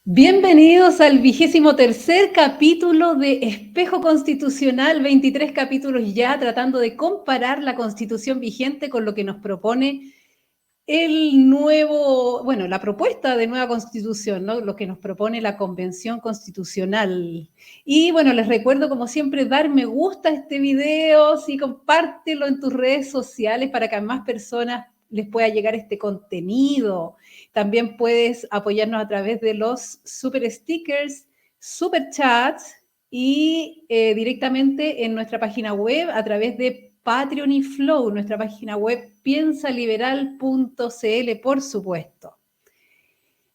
Bienvenidos al 23º capítulo de Espejo Constitucional, 23 capítulos ya tratando de comparar la Constitución vigente con lo que nos propone la propuesta de nueva Constitución, ¿no? Lo que nos propone la Convención Constitucional. Y bueno, les recuerdo como siempre dar me gusta a este video, sí, compártelo en tus redes sociales para que a más personas les pueda llegar este contenido. También puedes apoyarnos a través de los super stickers, super chats y directamente en nuestra página web a través de Patreon y Flow, nuestra página web piensaliberal.cl, por supuesto.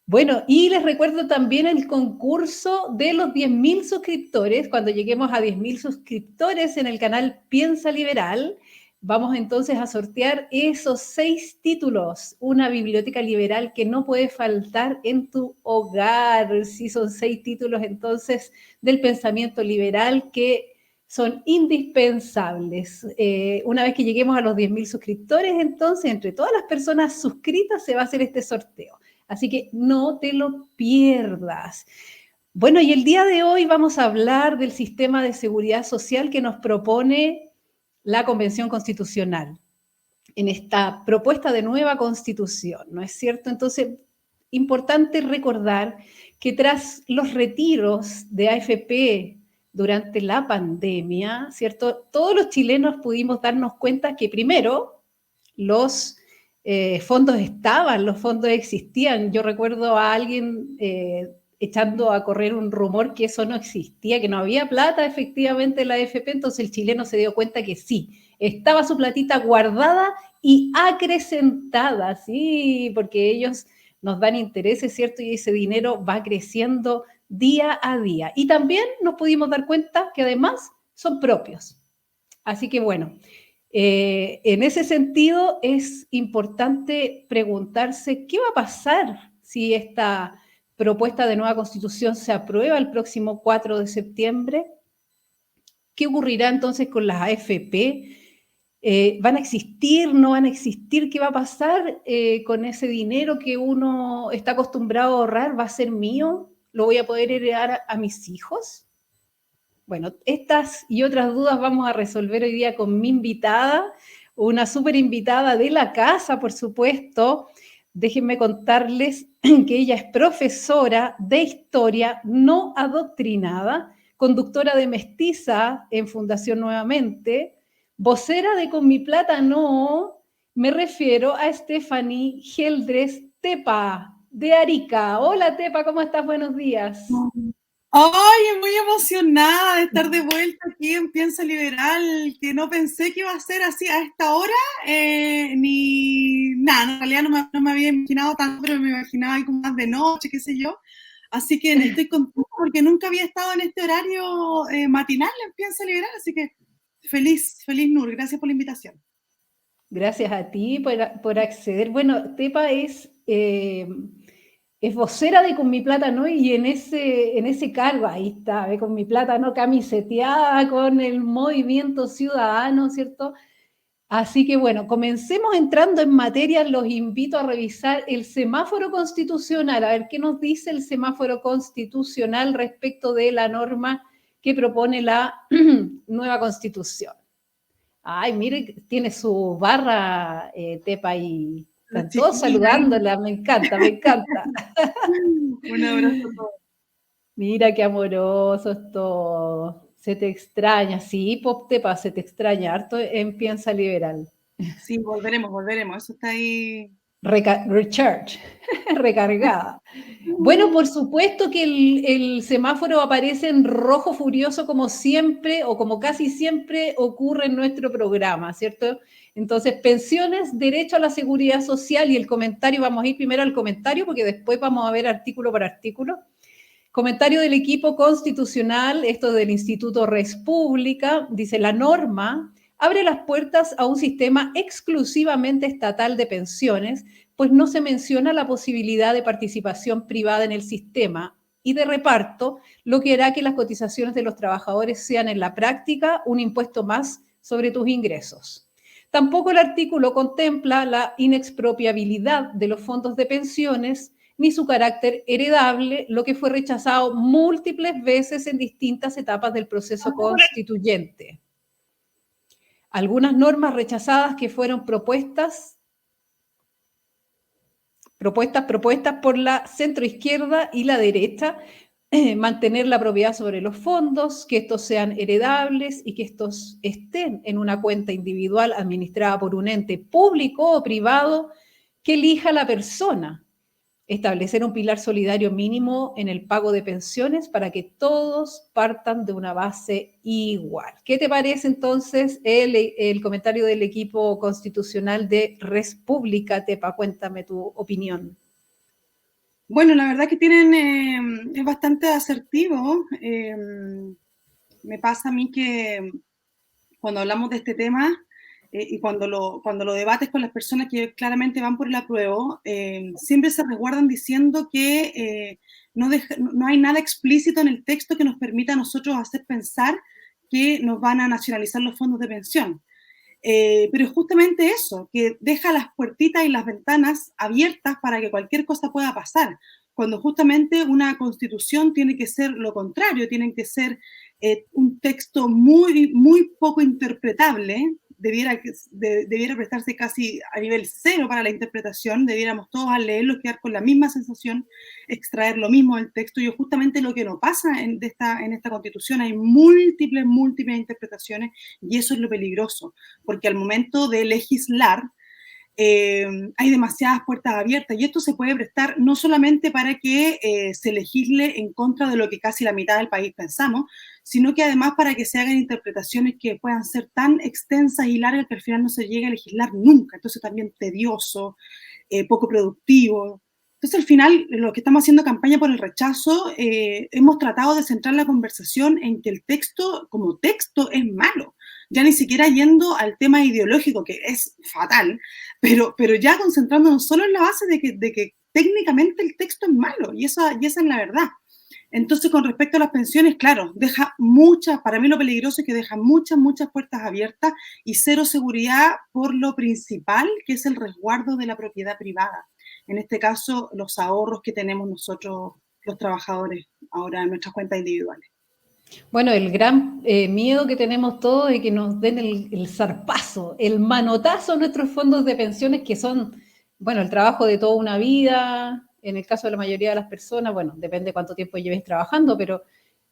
Bueno, y les recuerdo también el concurso de los 10.000 suscriptores. Cuando lleguemos a 10.000 suscriptores en el canal Piensa Liberal, vamos entonces a sortear esos 6 títulos, una biblioteca liberal que no puede faltar en tu hogar. Sí, son 6 títulos entonces del pensamiento liberal que son indispensables. Una vez que lleguemos a los 10.000 suscriptores, entonces, entre todas las personas suscritas se va a hacer este sorteo. Así que no te lo pierdas. Bueno, y el día de hoy vamos a hablar del sistema de seguridad social que nos propone la Convención Constitucional en esta propuesta de nueva Constitución, ¿no es cierto? Entonces, importante recordar que tras los retiros de AFP durante la pandemia, ¿cierto? Todos los chilenos pudimos darnos cuenta que primero los fondos estaban, los fondos existían. Yo recuerdo a alguien echando a correr un rumor que eso no existía, que no había plata efectivamente en la AFP, entonces el chileno se dio cuenta que sí, estaba su platita guardada y acrecentada, sí, porque ellos nos dan intereses, ¿cierto? Y ese dinero va creciendo día a día. Y también nos pudimos dar cuenta que además son propios. Así que bueno, en ese sentido es importante preguntarse qué va a pasar si esta propuesta de nueva constitución se aprueba el próximo 4 de septiembre. ¿Qué ocurrirá entonces con las AFP? ¿Van a existir? ¿No van a existir? ¿Qué va a pasar con ese dinero que uno está acostumbrado a ahorrar? ¿Va a ser mío? ¿Lo voy a poder heredar a mis hijos? Bueno, estas y otras dudas vamos a resolver hoy día con mi invitada, una súper invitada de la casa, por supuesto. Déjenme contarles que ella es profesora de historia no adoctrinada, conductora de Mestiza en Fundación Nuevamente, vocera de Con mi plata no, me refiero a Stephanie Geldres Tepa, de Arica. Hola Tepa, ¿cómo estás? Buenos días. Ay, muy emocionada de estar de vuelta aquí en Piensa Liberal, que no pensé que iba a ser así a esta hora, ni nada, en realidad no me había imaginado tanto, pero me imaginaba algo más de noche, qué sé yo. Así que estoy contenta porque nunca había estado en este horario matinal en Piensa Liberal, así que feliz, Nur, gracias por la invitación. Gracias a ti por acceder. Bueno, Tepa es vocera de Con mi plata no, y en ese cargo, ahí está, Con mi plata no, camiseteada con el movimiento ciudadano, ¿cierto? Así que bueno, comencemos entrando en materia. Los invito a revisar el semáforo constitucional, a ver qué nos dice el semáforo constitucional respecto de la norma que propone la nueva constitución. Ay, mire, tiene su barra, Tepa, y La están todos chiquilina ahí. saludándola, me encanta, me encanta. Un abrazo a todos. Mira qué amoroso es todo. Se te extraña, sí, Pop Tepa, se te extraña harto en Piensa Liberal. Sí, volveremos, eso está ahí. Recharge, recargada. Bueno, por supuesto que el semáforo aparece en rojo furioso como siempre o como casi siempre ocurre en nuestro programa, ¿cierto? Entonces, pensiones, derecho a la seguridad social y el comentario, vamos a ir primero al comentario porque después vamos a ver artículo por artículo. Comentario del equipo constitucional, esto del Instituto Res Pública, dice: la norma abre las puertas a un sistema exclusivamente estatal de pensiones, pues no se menciona la posibilidad de participación privada en el sistema y de reparto, lo que hará que las cotizaciones de los trabajadores sean en la práctica un impuesto más sobre tus ingresos. Tampoco el artículo contempla la inexpropiabilidad de los fondos de pensiones ni su carácter heredable, lo que fue rechazado múltiples veces en distintas etapas del proceso constituyente. Algunas normas rechazadas que fueron propuestas por la centroizquierda y la derecha, mantener la propiedad sobre los fondos, que estos sean heredables y que estos estén en una cuenta individual administrada por un ente público o privado que elija la persona. Establecer un pilar solidario mínimo en el pago de pensiones para que todos partan de una base igual. ¿Qué te parece entonces el comentario del equipo constitucional de Res Pública, Tepa? Cuéntame tu opinión. Bueno, la verdad que es bastante asertivo. Me pasa a mí que cuando hablamos de este tema y cuando lo debates con las personas que claramente van por el apruebo, siempre se resguardan diciendo que no hay nada explícito en el texto que nos permita a nosotros hacer pensar que nos van a nacionalizar los fondos de pensión. Pero es justamente eso, que deja las puertitas y las ventanas abiertas para que cualquier cosa pueda pasar, cuando justamente una constitución tiene que ser lo contrario, tiene que ser un texto muy, muy poco interpretable, debiera prestarse casi a nivel cero para la interpretación, debiéramos todos al leerlo quedar con la misma sensación, extraer lo mismo del texto, y justamente lo que no pasa en esta constitución, hay múltiples interpretaciones, y eso es lo peligroso, porque al momento de legislar, hay demasiadas puertas abiertas y esto se puede prestar no solamente para que se legisle en contra de lo que casi la mitad del país pensamos, sino que además para que se hagan interpretaciones que puedan ser tan extensas y largas que al final no se llegue a legislar nunca. Entonces también tedioso, poco productivo. Entonces al final, los que estamos haciendo campaña por el rechazo, hemos tratado de centrar la conversación en que el texto como texto es malo, ya ni siquiera yendo al tema ideológico, que es fatal, pero ya concentrándonos solo en la base de que técnicamente el texto es malo, y esa es la verdad. Entonces, con respecto a las pensiones, claro, para mí lo peligroso es que deja muchas puertas abiertas y cero seguridad por lo principal, que es el resguardo de la propiedad privada. En este caso, los ahorros que tenemos nosotros, los trabajadores, ahora en nuestras cuentas individuales. Bueno, el gran miedo que tenemos todos es que nos den el zarpazo, el manotazo a nuestros fondos de pensiones, que son, bueno, el trabajo de toda una vida. En el caso de la mayoría de las personas, bueno, depende cuánto tiempo lleves trabajando, pero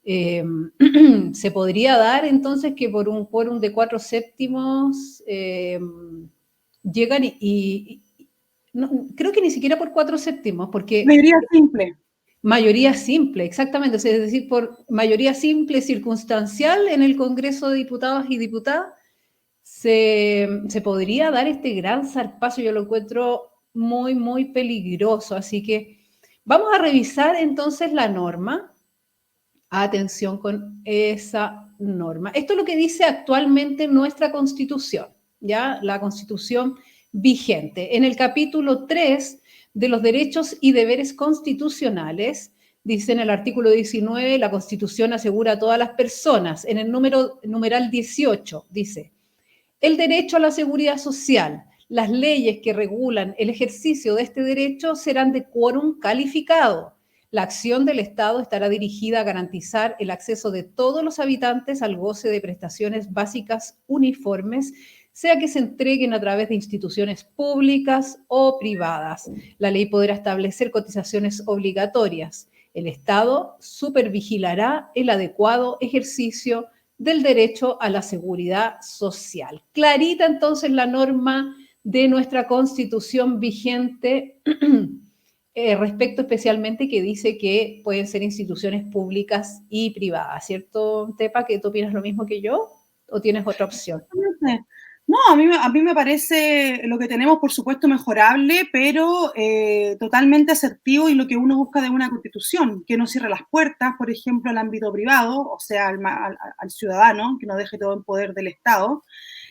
se podría dar entonces que por un quórum de 4/7 llegan y no, creo que ni siquiera por 4/7, porque... Mayoría simple, exactamente, es decir, por mayoría simple circunstancial en el Congreso de Diputados y Diputadas se podría dar este gran zarpazo. Yo lo encuentro muy, muy peligroso, así que vamos a revisar entonces la norma. Atención con esa norma. Esto es lo que dice actualmente nuestra Constitución, ¿ya? La Constitución vigente. En el capítulo 3 de los derechos y deberes constitucionales, dice en el artículo 19, la Constitución asegura a todas las personas. En el numeral 18 dice, el derecho a la seguridad social. Las leyes que regulan el ejercicio de este derecho serán de quórum calificado. La acción del Estado estará dirigida a garantizar el acceso de todos los habitantes al goce de prestaciones básicas uniformes, sea que se entreguen a través de instituciones públicas o privadas. La ley podrá establecer cotizaciones obligatorias. El Estado supervigilará el adecuado ejercicio del derecho a la seguridad social. Clarita entonces la norma de nuestra Constitución vigente respecto especialmente que dice que pueden ser instituciones públicas y privadas, ¿cierto, Tepa? ¿Que tú opinas lo mismo que yo o tienes otra opción? No, a mí me parece lo que tenemos, por supuesto, mejorable, pero totalmente asertivo y lo que uno busca de una constitución, que no cierre las puertas, por ejemplo, al ámbito privado, o sea, al ciudadano, que no deje todo en poder del Estado.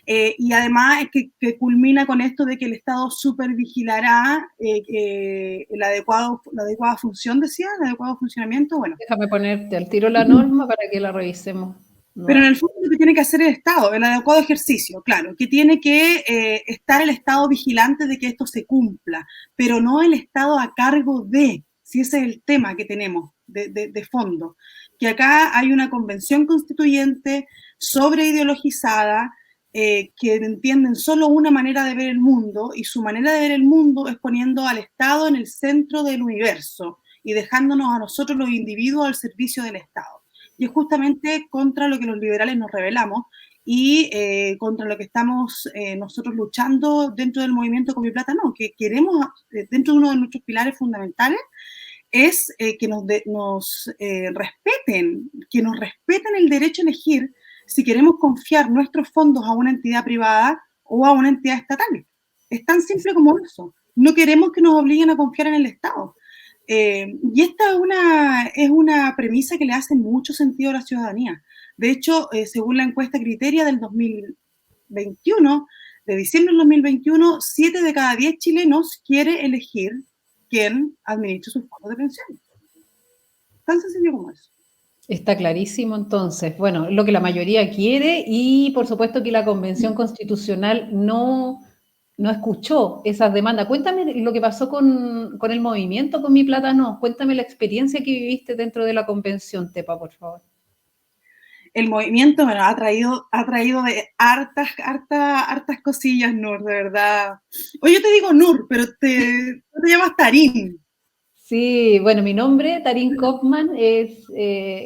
Y además es que culmina con esto de que el Estado supervigilará la adecuada función, decía, el adecuado funcionamiento. Bueno. Déjame ponerte al tiro la norma para que la revisemos. Pero en el fondo lo que tiene que hacer el Estado, el adecuado ejercicio, claro, que tiene que estar el Estado vigilante de que esto se cumpla, pero no el Estado a cargo de. si ese es el tema que tenemos de fondo, que acá hay una convención constituyente sobreideologizada, que entienden solo una manera de ver el mundo, y su manera de ver el mundo es poniendo al Estado en el centro del universo y dejándonos a nosotros los individuos al servicio del Estado. Y es justamente contra lo que los liberales nos rebelamos y contra lo que estamos nosotros luchando dentro del movimiento Con Mi Plata No, que queremos, dentro de uno de nuestros pilares fundamentales, es que nos respeten, que nos respeten el derecho a elegir si queremos confiar nuestros fondos a una entidad privada o a una entidad estatal. Es tan simple como eso. No queremos que nos obliguen a confiar en el Estado. Y esta es una premisa que le hace mucho sentido a la ciudadanía. De hecho, según la encuesta Criteria del 2021, de diciembre del 2021, 7 de cada 10 chilenos quiere elegir quién administra sus fondos de pensión. Tan sencillo como eso. Está clarísimo entonces. Bueno, lo que la mayoría quiere y por supuesto que la Convención Constitucional no escuchó esas demandas. Cuéntame lo que pasó con el movimiento Con Mi Plata No. Cuéntame la experiencia que viviste dentro de la convención, Tepa, por favor. El movimiento, bueno, ha traído de hartas cosillas, Nur, de verdad. Oye, yo te digo Nur, pero te llamas Tarín. Sí, bueno, mi nombre, Tarín Kopman, es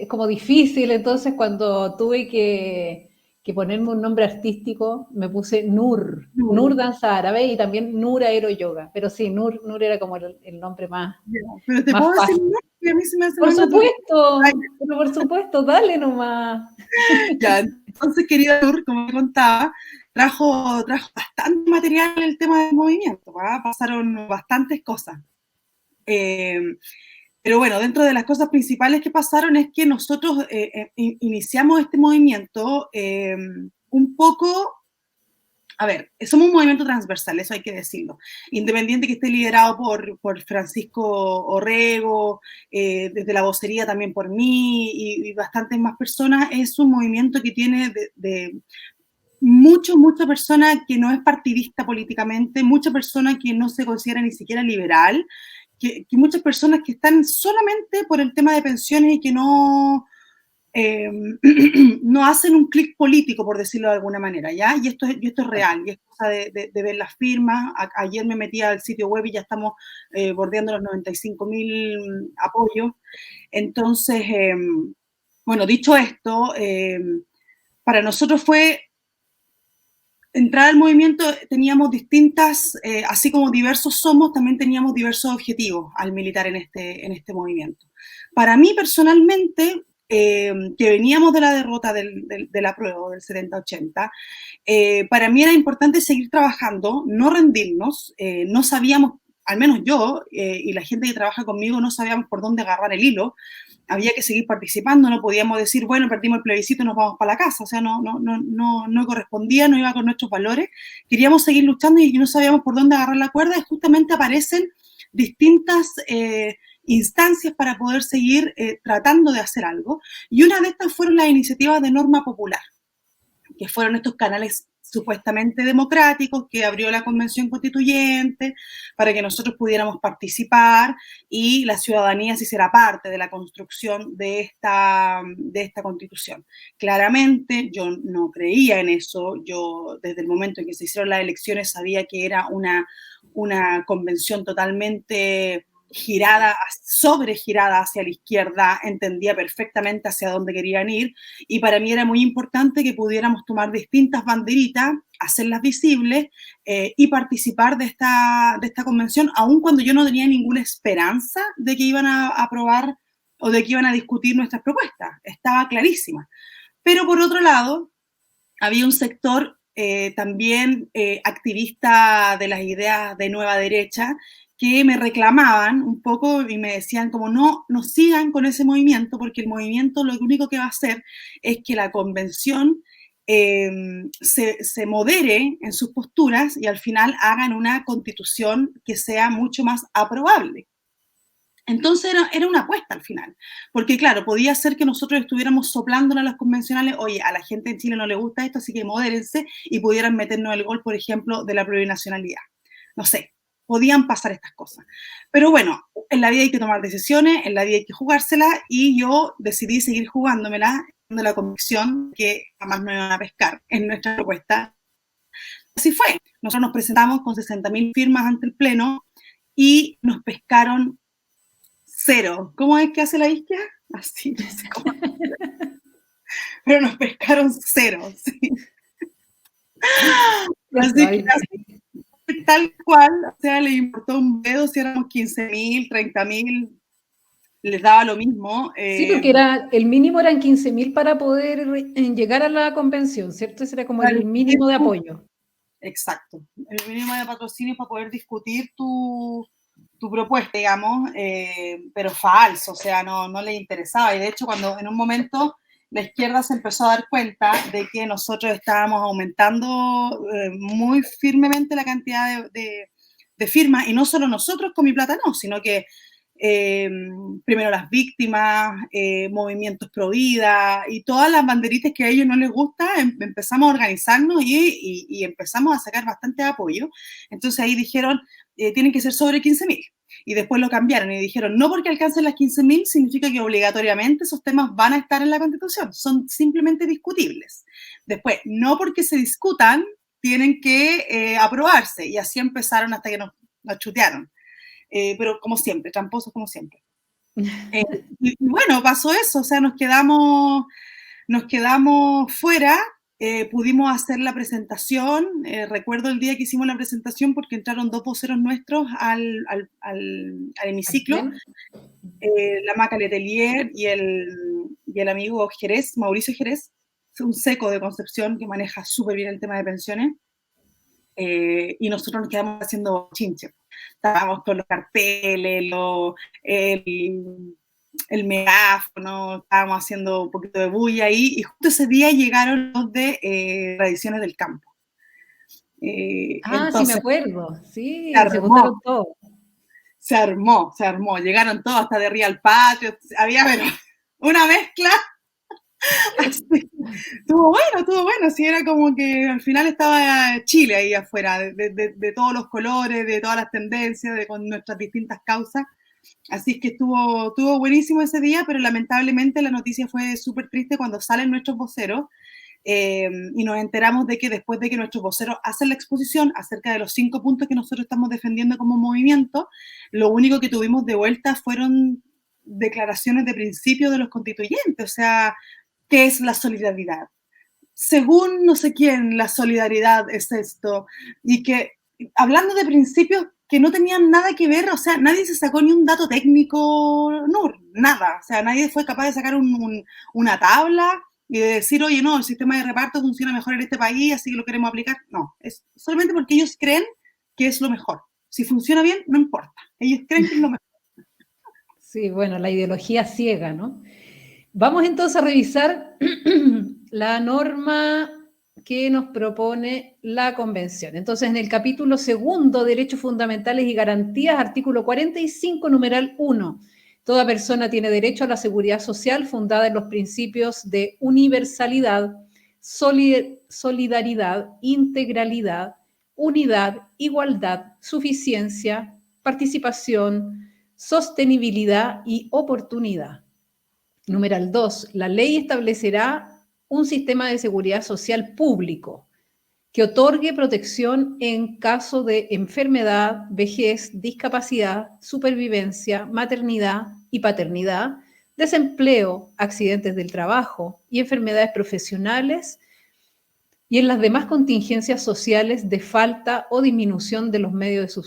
como difícil, entonces cuando tuve que ponerme un nombre artístico, me puse Nur Danza Árabe y también Nur Aero Yoga, pero sí, Nur era como el nombre más, pero te más puedo decir fácil. Nur, que a mí se me hace Por más natural. supuesto, pero por supuesto, dale nomás. Ya, entonces, querida Nur, como te contaba, trajo bastante material en el tema del movimiento, ¿verdad? Pasaron bastantes cosas. Pero bueno, dentro de las cosas principales que pasaron es que nosotros iniciamos este movimiento un poco, a ver, somos un movimiento transversal, eso hay que decirlo, independiente que esté liderado por Francisco Orrego, desde la vocería también por mí y bastantes más personas, es un movimiento que tiene de mucha persona que no es partidista políticamente, mucha persona que no se considera ni siquiera liberal, que muchas personas que están solamente por el tema de pensiones y que no, no hacen un clic político, por decirlo de alguna manera, ¿ya? Y esto es real, y es cosa de ver las firmas. Ayer me metí al sitio web y ya estamos bordeando los 95.000 apoyos. Entonces, bueno, dicho esto, para nosotros fue entrar al movimiento, teníamos distintas, así como diversos somos, también teníamos diversos objetivos al militar en este movimiento. Para mí personalmente, que veníamos de la derrota de la prueba del 70-80, para mí era importante seguir trabajando, no rendirnos, no sabíamos, al menos yo y la gente que trabaja conmigo, no sabíamos por dónde agarrar el hilo. Había que seguir participando, no podíamos decir, bueno, perdimos el plebiscito y nos vamos para la casa, o sea, no correspondía, no iba con nuestros valores, queríamos seguir luchando y no sabíamos por dónde agarrar la cuerda, y justamente aparecen distintas instancias para poder seguir tratando de hacer algo, y una de estas fueron las iniciativas de norma popular, que fueron estos canales supuestamente democráticos que abrió la Convención Constituyente para que nosotros pudiéramos participar y la ciudadanía se hiciera parte de la construcción de esta Constitución. Claramente yo no creía en eso, yo desde el momento en que se hicieron las elecciones sabía que era una convención totalmente sobregirada hacia la izquierda, entendía perfectamente hacia dónde querían ir, y para mí era muy importante que pudiéramos tomar distintas banderitas, hacerlas visibles y participar de esta convención, aun cuando yo no tenía ninguna esperanza de que iban a aprobar o de que iban a discutir nuestras propuestas, estaba clarísima. Pero por otro lado, había un sector también activista de las ideas de nueva derecha que me reclamaban un poco y me decían como no sigan con ese movimiento, porque el movimiento lo único que va a hacer es que la convención se modere en sus posturas y al final hagan una constitución que sea mucho más aprobable. Entonces era una apuesta al final, porque claro, podía ser que nosotros estuviéramos soplándonos a los convencionales, oye, a la gente en Chile no le gusta esto, así que modérense, y pudieran meternos el gol, por ejemplo, de la plurinacionalidad. No sé, podían pasar estas cosas. Pero bueno, en la vida hay que tomar decisiones, en la vida hay que jugársela, y yo decidí seguir jugándomela, de la convicción que jamás me iban a pescar en nuestra propuesta. Así fue. Nosotros nos presentamos con 60.000 firmas ante el Pleno y nos pescaron 0. ¿Cómo es que hace la isquia? Así, no sé cómo. Pero nos pescaron 0. ¿Sí? Así que así, tal cual, o sea, le importó un dedo si éramos 15.000, 30.000, les daba lo mismo. Sí, porque el mínimo eran 15.000 para poder llegar a la convención, ¿cierto? Ese era como el mínimo de apoyo. Exacto, el mínimo de patrocinio para poder discutir tu propuesta, digamos, pero falso, o sea, no le interesaba. Y de hecho, cuando en un momento la izquierda se empezó a dar cuenta de que nosotros estábamos aumentando muy firmemente la cantidad de firmas, y no solo nosotros con Mi Plata No, sino que primero las víctimas, movimientos pro vida y todas las banderitas que a ellos no les gusta, empezamos a organizarnos y empezamos a sacar bastante apoyo. Entonces ahí dijeron, tienen que ser sobre 15.000. Y después lo cambiaron y dijeron, no porque alcancen las 15.000 significa que obligatoriamente esos temas van a estar en la Constitución, son simplemente discutibles. Después, no porque se discutan, tienen que aprobarse. Y así empezaron hasta que nos chutearon. Pero como siempre, tramposos como siempre. Y bueno, pasó eso, o sea, nos quedamos fuera. Pudimos hacer la presentación, recuerdo el día que hicimos la presentación porque entraron 2 voceros nuestros al hemiciclo, la Maca Letelier y el amigo Jerez, Mauricio Jerez, un seco de Concepción que maneja súper bien el tema de pensiones, y nosotros nos quedamos haciendo chinche. Estábamos con los carteles, el megáfono, estábamos haciendo un poquito de bulla ahí, y justo ese día llegaron los de Tradiciones del Campo. Entonces, sí me acuerdo, sí, se juntaron todos. Se armó, llegaron todos hasta de Real Patrio, había una mezcla. Así, estuvo bueno, sí, era como que al final estaba Chile ahí afuera, de todos los colores, de todas las tendencias, con nuestras distintas causas. Así que estuvo buenísimo ese día, pero lamentablemente la noticia fue súper triste cuando salen nuestros voceros, y nos enteramos de que después de que nuestros voceros hacen la exposición acerca de los 5 puntos que nosotros estamos defendiendo como movimiento, lo único que tuvimos de vuelta fueron declaraciones de principio de los constituyentes. O sea, ¿qué es la solidaridad? Según no sé quién, la solidaridad es esto. Y que, hablando de principios que no tenían nada que ver, o sea, nadie se sacó ni un dato técnico, no, nada. O sea, nadie fue capaz de sacar una tabla y de decir, oye, no, el sistema de reparto funciona mejor en este país, así que lo queremos aplicar. No, es solamente porque ellos creen que es lo mejor. Si funciona bien, no importa. Ellos creen que es lo mejor. Sí, bueno, la ideología ciega, ¿no? Vamos entonces a revisar la norma que nos propone la Convención. Entonces, en el capítulo 2, Derechos Fundamentales y Garantías, artículo 45, numeral 1, toda persona tiene derecho a la seguridad social fundada en los principios de universalidad, solidaridad, integralidad, unidad, igualdad, suficiencia, participación, sostenibilidad y oportunidad. Numeral 2, la ley establecerá un sistema de seguridad social público que otorgue protección en caso de enfermedad, vejez, discapacidad, supervivencia, maternidad y paternidad, desempleo, accidentes del trabajo y enfermedades profesionales, y en las demás contingencias sociales de falta o disminución de los medios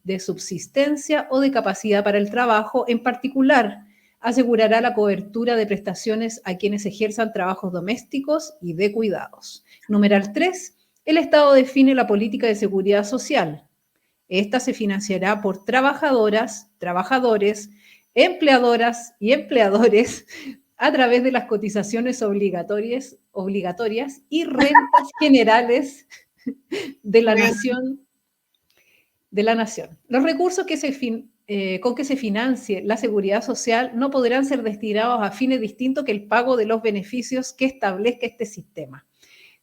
de subsistencia o de capacidad para el trabajo. En particular, asegurará la cobertura de prestaciones a quienes ejerzan trabajos domésticos y de cuidados. Numeral 3. El Estado define la política de seguridad social. Esta se financiará por trabajadoras, trabajadores, empleadoras y empleadores a través de las cotizaciones obligatorias y rentas generales de la nación. Los recursos con que se financie la seguridad social no podrán ser destinados a fines distintos que el pago de los beneficios que establezca este sistema.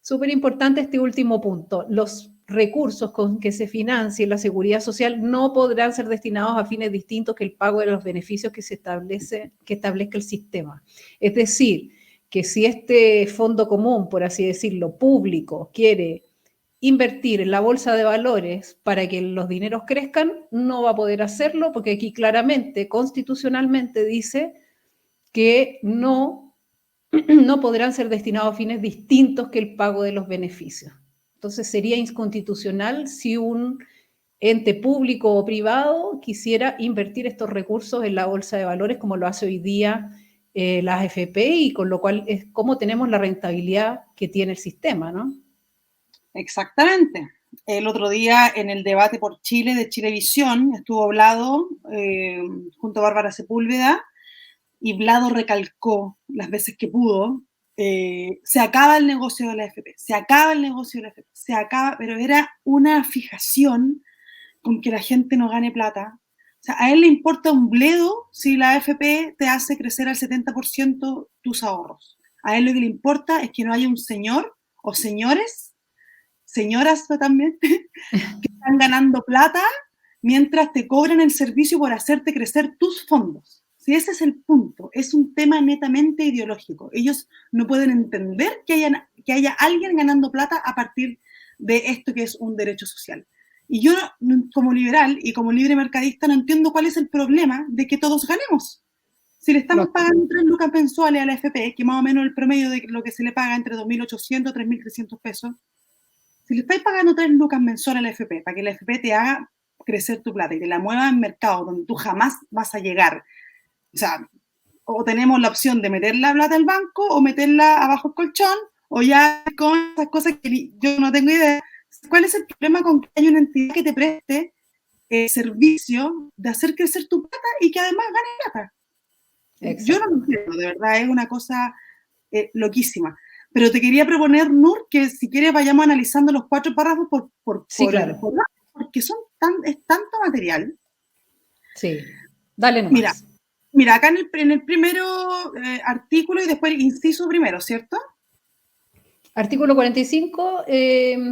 Súper importante este último punto. Los recursos con que se financie la seguridad social no podrán ser destinados a fines distintos que el pago de los beneficios que establezca el sistema. Es decir, que si este fondo común, por así decirlo, público, quiere invertir en la bolsa de valores para que los dineros crezcan, no va a poder hacerlo porque aquí claramente, constitucionalmente dice que no podrán ser destinados a fines distintos que el pago de los beneficios. Entonces sería inconstitucional si un ente público o privado quisiera invertir estos recursos en la bolsa de valores como lo hace hoy día la AFP, y con lo cual es como tenemos la rentabilidad que tiene el sistema, ¿no? Exactamente. El otro día en el debate por Chile de Chilevisión estuvo Blado junto a Bárbara Sepúlveda, y Blado recalcó las veces que pudo, se acaba el negocio de la AFP, se acaba el negocio de la AFP, se acaba, pero era una fijación con que la gente no gane plata. O sea, a él le importa un bledo si la AFP te hace crecer al 70% tus ahorros. A él lo que le importa es que no haya un señor o señoras también, que están ganando plata mientras te cobran el servicio por hacerte crecer tus fondos. Si ese es el punto, es un tema netamente ideológico. Ellos no pueden entender que haya alguien ganando plata a partir de esto que es un derecho social. Y yo, como liberal y como libre mercadista, no entiendo cuál es el problema de que todos ganemos. Si le estamos pagando 3 lucas mensuales a la AFP, que más o menos el promedio de lo que se le paga entre 2.800 y 3.300 pesos, si le estáis pagando 3 lucas mensuales a la AFP para que la AFP te haga crecer tu plata y te la mueva en mercado donde tú jamás vas a llegar, o sea, o tenemos la opción de meter la plata al banco o meterla abajo el colchón, o ya con esas cosas que yo no tengo idea. ¿Cuál es el problema con que haya una entidad que te preste servicio de hacer crecer tu plata y que además gane plata? Exacto. Yo no lo entiendo, de verdad, es una cosa loquísima. Pero te quería proponer, Nur, que si quieres vayamos analizando los 4 párrafos claro. Porque es tanto material. Sí, dale nomás. Mira, acá en el primero artículo y después el inciso primero, ¿cierto? Artículo 45,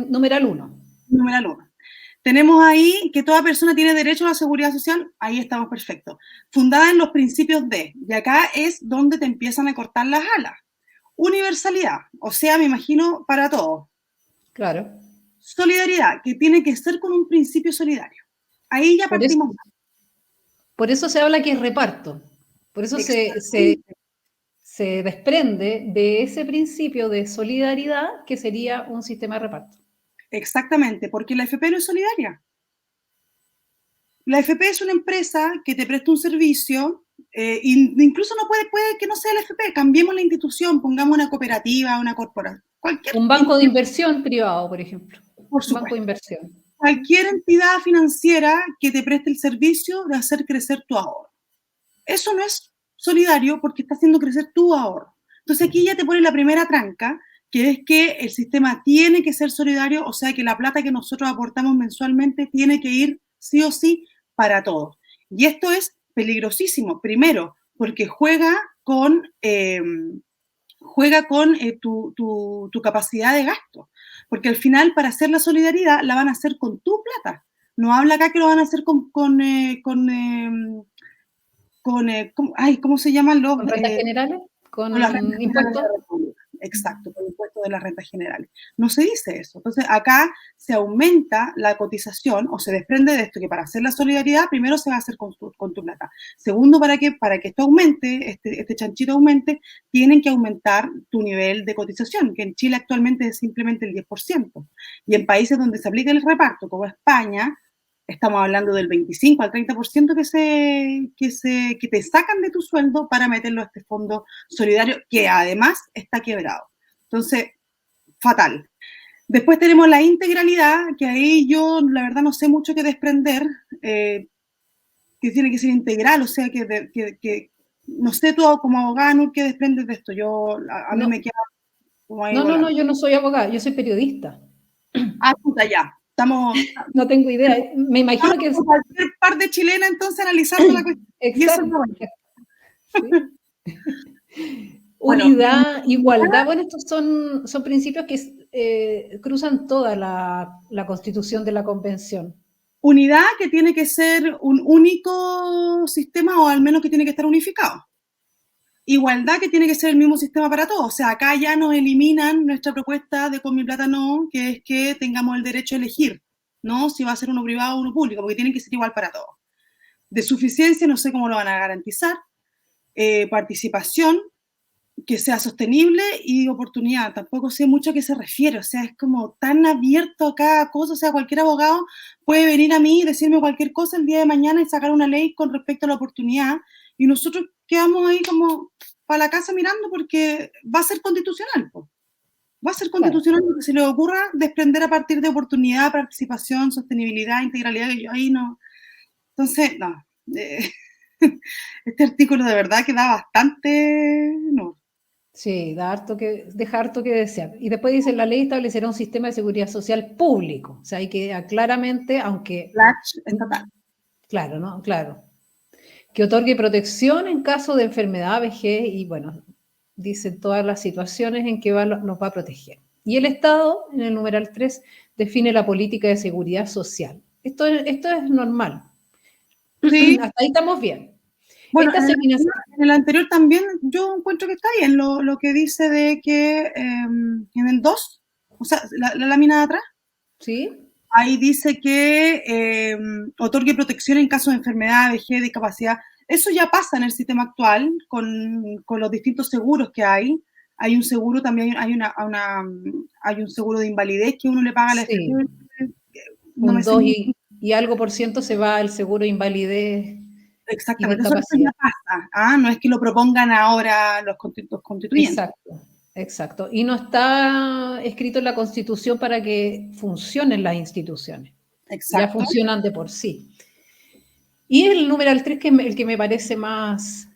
numeral 1. Numeral 1. Tenemos ahí que toda persona tiene derecho a la seguridad social, ahí estamos perfectos. Fundada en los principios de, y acá es donde te empiezan a cortar las alas. Universalidad, o sea, me imagino para todos. Claro. Solidaridad, que tiene que ser con un principio solidario. Ahí ya partimos. Por eso se habla que es reparto. Por eso se desprende de ese principio de solidaridad que sería un sistema de reparto. Exactamente, porque la AFP no es solidaria. La AFP es una empresa que te presta un servicio, incluso no puede que no sea la AFP, cambiemos la institución, pongamos una cooperativa, una corporación. Un banco de inversión privado, por ejemplo. Por supuesto. Un banco de inversión. Cualquier entidad financiera que te preste el servicio de hacer crecer tu ahorro. Eso no es solidario porque está haciendo crecer tu ahorro. Entonces aquí ya te pone la primera tranca, que es que el sistema tiene que ser solidario, o sea que la plata que nosotros aportamos mensualmente tiene que ir sí o sí para todos. Y esto es peligrosísimo, primero, porque juega con tu capacidad de gasto. Porque al final, para hacer la solidaridad, la van a hacer con tu plata. No habla acá que lo van a hacer ¿cómo se llaman los? ¿Con rentas generales? ¿Con impuestos? Exacto, con impuestos de las rentas generales. No se dice eso. Entonces, acá se aumenta la cotización o se desprende de esto, que para hacer la solidaridad, primero se va a hacer con tu plata. Segundo, para que esto aumente, este chanchito aumente, tienen que aumentar tu nivel de cotización, que en Chile actualmente es simplemente el 10%. Y en países donde se aplica el reparto, como España, estamos hablando del 25 al 30% que te sacan de tu sueldo para meterlo a este fondo solidario, que además está quebrado. Entonces, fatal. Después tenemos la integralidad, que ahí yo la verdad no sé mucho qué desprender, que tiene que ser integral, o sea, que no sé tú como abogada, Nur, qué desprendes de esto. A mí me queda como ahí. No, yo no soy abogada, yo soy periodista. Ah, puta, ya. No tengo idea. Me imagino que es cualquier par de chilena entonces analizando la cuestión. Exacto. ¿Sí? Unidad, igualdad, bueno, estos son principios que cruzan toda la constitución de la convención. Unidad, que tiene que ser un único sistema, o al menos que tiene que estar unificado. Igualdad, que tiene que ser el mismo sistema para todos. O sea, acá ya nos eliminan nuestra propuesta de Con mi plata no, que es que tengamos el derecho a elegir, ¿no? Si va a ser uno privado o uno público, porque tiene que ser igual para todos. De suficiencia, no sé cómo lo van a garantizar. Participación, que sea sostenible, y oportunidad. Tampoco sé mucho a qué se refiere. O sea, es como tan abierto a cada cosa. O sea, cualquier abogado puede venir a mí y decirme cualquier cosa el día de mañana y sacar una ley con respecto a la oportunidad. Y nosotros quedamos ahí como para la casa mirando, porque va a ser constitucional, po. Va a ser constitucional, claro, porque se le ocurra desprender a partir de oportunidad, participación, sostenibilidad, integralidad, que yo ahí no. Entonces, no. Este artículo de verdad que da bastante. No. Sí, deja harto que desear. Y después dice, la ley establecerá un sistema de seguridad social público. O sea, hay que claramente, aunque... Estatal. Claro, ¿no? Claro. Que otorgue protección en caso de enfermedad, vejez, y bueno, dice todas las situaciones en que nos va a proteger. Y el Estado, en el numeral 3, define la política de seguridad social. Esto es normal. Sí. Hasta ahí estamos bien. Bueno, en el anterior también yo encuentro que está bien lo que dice de que en el 2, o sea, la lámina de atrás, ¿sí? Ahí dice que otorgue protección en caso de enfermedad, vejez, discapacidad. Eso ya pasa en el sistema actual con los distintos seguros que hay. Hay un seguro también, hay un seguro de invalidez que uno le paga a la sí. No un 2 y algo por ciento se va al seguro de invalidez. Exactamente, eso ya pasa. No es que lo propongan ahora los constituyentes. Exacto. Y no está escrito en la Constitución para que funcionen las instituciones. Exacto. Ya funcionan de por sí. Y el numeral 3, que es el que me parece más...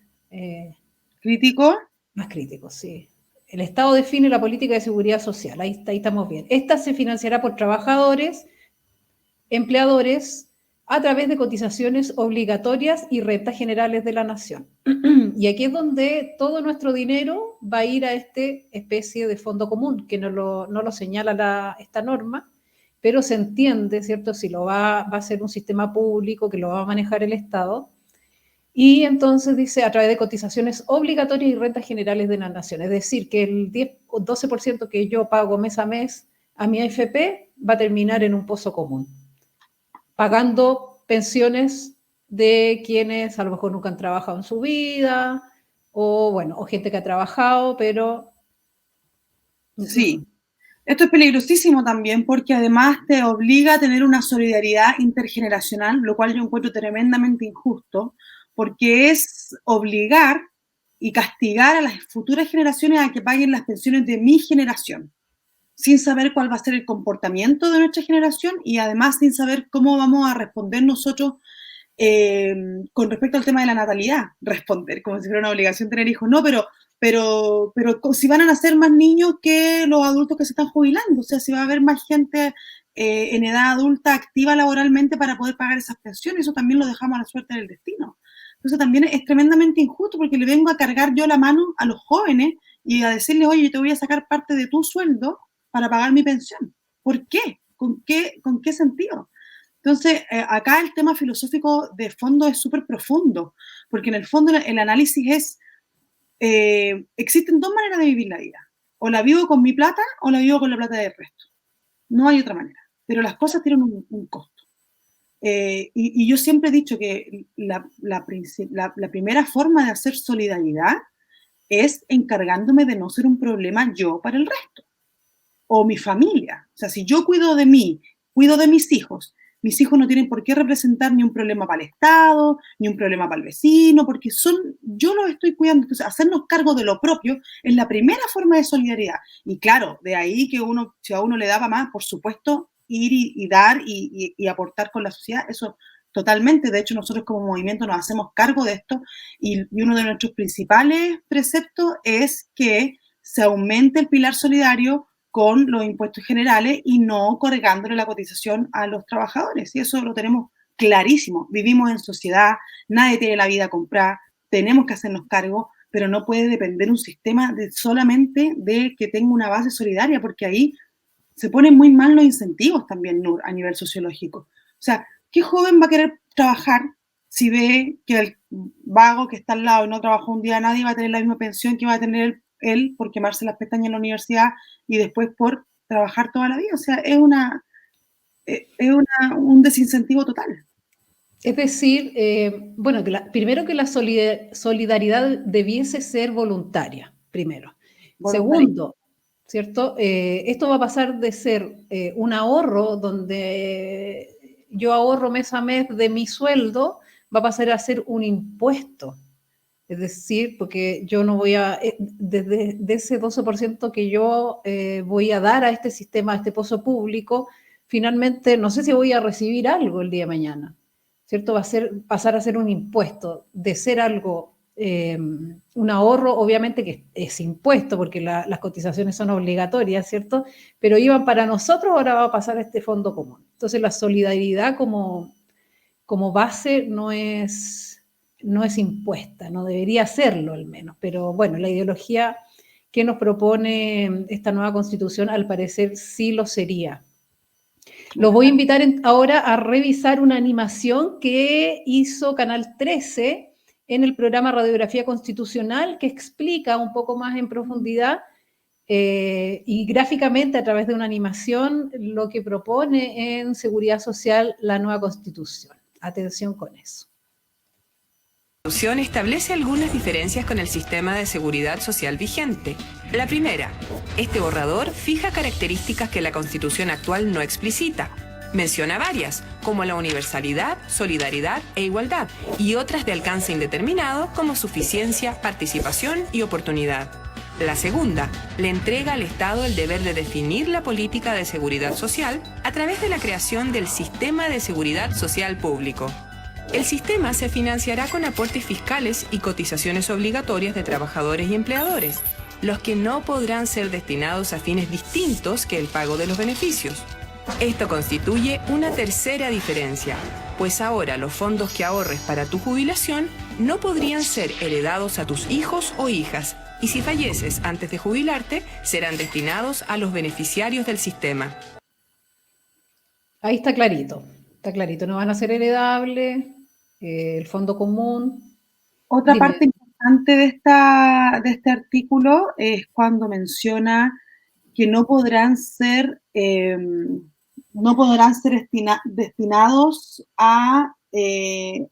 ¿crítico? Más crítico, sí. El Estado define la política de seguridad social. Ahí estamos bien. Esta se financiará por trabajadores, empleadores, a través de cotizaciones obligatorias y rentas generales de la nación. Y aquí es donde todo nuestro dinero va a ir a esta especie de fondo común, que no lo señala esta norma, pero se entiende, ¿cierto?, si va a ser un sistema público que lo va a manejar el Estado. Y entonces dice, a través de cotizaciones obligatorias y rentas generales de la nación. Es decir, que el 10 o 12% que yo pago mes a mes a mi AFP va a terminar en un pozo común, pagando pensiones de quienes a lo mejor nunca han trabajado en su vida, o gente que ha trabajado, pero... Sí. Esto es peligrosísimo también, porque además te obliga a tener una solidaridad intergeneracional, lo cual yo encuentro tremendamente injusto, porque es obligar y castigar a las futuras generaciones a que paguen las pensiones de mi generación, sin saber cuál va a ser el comportamiento de nuestra generación, y además sin saber cómo vamos a responder nosotros con respecto al tema de la natalidad. Responder como si fuera una obligación tener hijos, no, pero si van a nacer más niños que los adultos que se están jubilando, o sea, si va a haber más gente en edad adulta activa laboralmente para poder pagar esas pensiones, eso también lo dejamos a la suerte del destino. Entonces también es tremendamente injusto, porque le vengo a cargar yo la mano a los jóvenes y a decirles, oye, yo te voy a sacar parte de tu sueldo para pagar mi pensión. ¿Por qué? ¿Con qué sentido? Entonces, acá el tema filosófico de fondo es súper profundo, porque en el fondo el análisis es, existen dos maneras de vivir la vida. O la vivo con mi plata o la vivo con la plata del resto. No hay otra manera. Pero las cosas tienen un costo. Y yo siempre he dicho que la primera forma de hacer solidaridad es encargándome de no ser un problema yo para el resto. O mi familia. O sea, si yo cuido de mí, cuido de mis hijos no tienen por qué representar ni un problema para el Estado, ni un problema para el vecino, porque yo los estoy cuidando. Entonces, hacernos cargo de lo propio es la primera forma de solidaridad. Y claro, de ahí que si a uno le daba más, por supuesto, ir y dar y aportar con la sociedad, eso totalmente. De hecho, nosotros como movimiento nos hacemos cargo de esto, y uno de nuestros principales preceptos es que se aumente el pilar solidario con los impuestos generales y no cargándole la cotización a los trabajadores. Y eso lo tenemos clarísimo. Vivimos en sociedad, nadie tiene la vida comprada, tenemos que hacernos cargo, pero no puede depender un sistema solamente de que tenga una base solidaria, porque ahí se ponen muy mal los incentivos también, Nur, a nivel sociológico. O sea, ¿qué joven va a querer trabajar si ve que el vago que está al lado y no trabajó un día, nadie va a tener la misma pensión que va a tener él por quemarse las pestañas en la universidad y después por trabajar toda la vida? O sea, es un desincentivo total. Es decir, bueno, primero que la solidaridad debiese ser voluntaria, primero. Voluntario. Segundo, ¿cierto? Esto va a pasar de ser un ahorro donde yo ahorro mes a mes de mi sueldo, va a pasar a ser un impuesto. Es decir, porque yo no voy a, desde de ese 12% que yo voy a dar a este sistema, a este pozo público, finalmente no sé si voy a recibir algo el día de mañana, ¿cierto? Va a pasar a ser un impuesto, de ser algo, un ahorro, obviamente que es impuesto, porque las cotizaciones son obligatorias, ¿cierto? Pero iban para nosotros, ahora va a pasar a este fondo común. Entonces la solidaridad como base no es impuesta, no debería serlo al menos, pero bueno, la ideología que nos propone esta nueva constitución al parecer sí lo sería. Los voy a invitar ahora a revisar una animación que hizo Canal 13 en el programa Radiografía Constitucional, que explica un poco más en profundidad y gráficamente a través de una animación lo que propone en seguridad social la nueva constitución. Atención con eso. La Constitución establece algunas diferencias con el sistema de seguridad social vigente. La primera, este borrador fija características que la Constitución actual no explicita. Menciona varias, como la universalidad, solidaridad e igualdad, y otras de alcance indeterminado como suficiencia, participación y oportunidad. La segunda, le entrega al Estado el deber de definir la política de seguridad social a través de la creación del Sistema de Seguridad Social Público. El sistema se financiará con aportes fiscales y cotizaciones obligatorias de trabajadores y empleadores, los que no podrán ser destinados a fines distintos que el pago de los beneficios. Esto constituye una tercera diferencia, pues ahora los fondos que ahorres para tu jubilación no podrían ser heredados a tus hijos o hijas, y si falleces antes de jubilarte, serán destinados a los beneficiarios del sistema. Ahí está clarito, no van a ser heredables, el fondo común. Otra parte importante de este artículo es cuando menciona que no podrán ser destinados a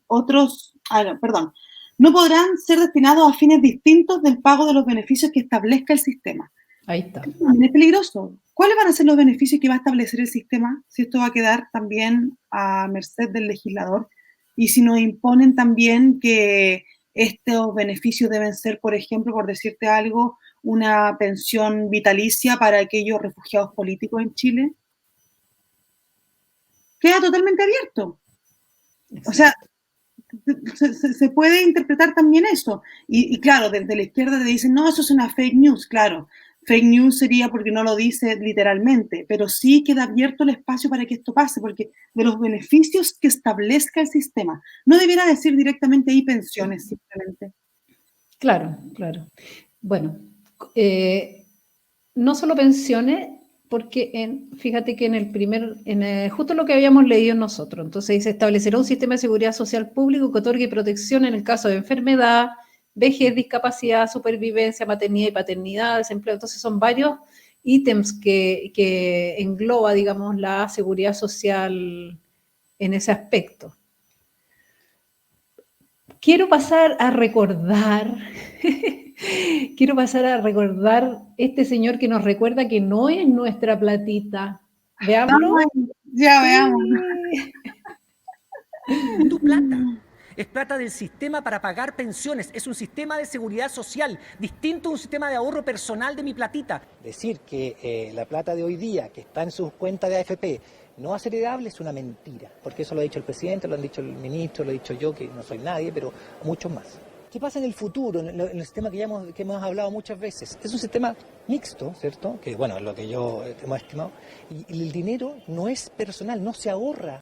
otros, perdón, no podrán ser destinados a fines distintos del pago de los beneficios que establezca el sistema. Ahí está. Es peligroso. ¿Cuáles van a ser los beneficios que va a establecer el sistema? Si esto va a quedar también a merced del legislador. Y si nos imponen también que estos beneficios deben ser, por ejemplo, por decirte algo, una pensión vitalicia para aquellos refugiados políticos en Chile, queda totalmente abierto. O sea, se puede interpretar también eso. Y claro, desde la izquierda te dicen, no, eso es una fake news, claro. Fake news sería porque no lo dice literalmente, pero sí queda abierto el espacio para que esto pase, porque de los beneficios que establezca el sistema, no debiera decir directamente ahí pensiones simplemente. Claro. Bueno, no solo pensiones, porque fíjate que justo lo que habíamos leído nosotros, entonces dice, establecerá un sistema de seguridad social público que otorgue protección en el caso de enfermedad, vejez, discapacidad, supervivencia, maternidad y paternidad, desempleo. Entonces son varios ítems que engloba, digamos, la seguridad social en ese aspecto. Quiero pasar a recordar este señor que nos recuerda que no es nuestra platita. ¿Veámoslo? Ya, veamos. Tu plata. Es plata del sistema para pagar pensiones. Es un sistema de seguridad social, distinto a un sistema de ahorro personal de mi platita. Decir que la plata de hoy día, que está en sus cuentas de AFP, no va a ser heredable es una mentira. Porque eso lo ha dicho el presidente, lo han dicho el ministro, lo he dicho yo, que no soy nadie, pero muchos más. ¿Qué pasa en el futuro, en el sistema que hemos hablado muchas veces? Es un sistema mixto, ¿cierto? Que bueno, es lo que yo hemos estimado. Y el dinero no es personal, no se ahorra.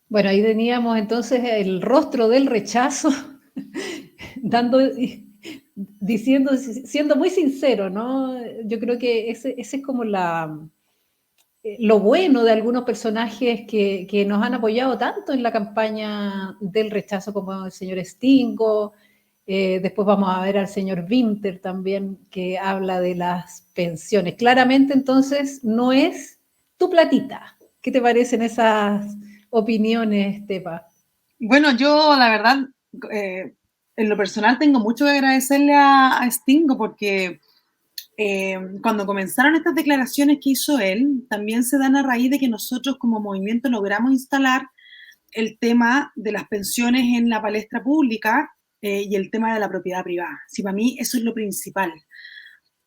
Bueno, ahí teníamos entonces el rostro del rechazo, siendo muy sincero, ¿no? Yo creo que ese es como lo bueno de algunos personajes que nos han apoyado tanto en la campaña del rechazo, como el señor Stingo. Después vamos a ver al señor Winter también, que habla de las pensiones. Claramente, entonces, no es tu platita. ¿Qué te parecen esas opiniones, Tepa? Bueno, yo la verdad, en lo personal tengo mucho que agradecerle a Stingo porque cuando comenzaron estas declaraciones que hizo él, también se dan a raíz de que nosotros como movimiento logramos instalar el tema de las pensiones en la palestra pública y el tema de la propiedad privada. Sí, para mí eso es lo principal,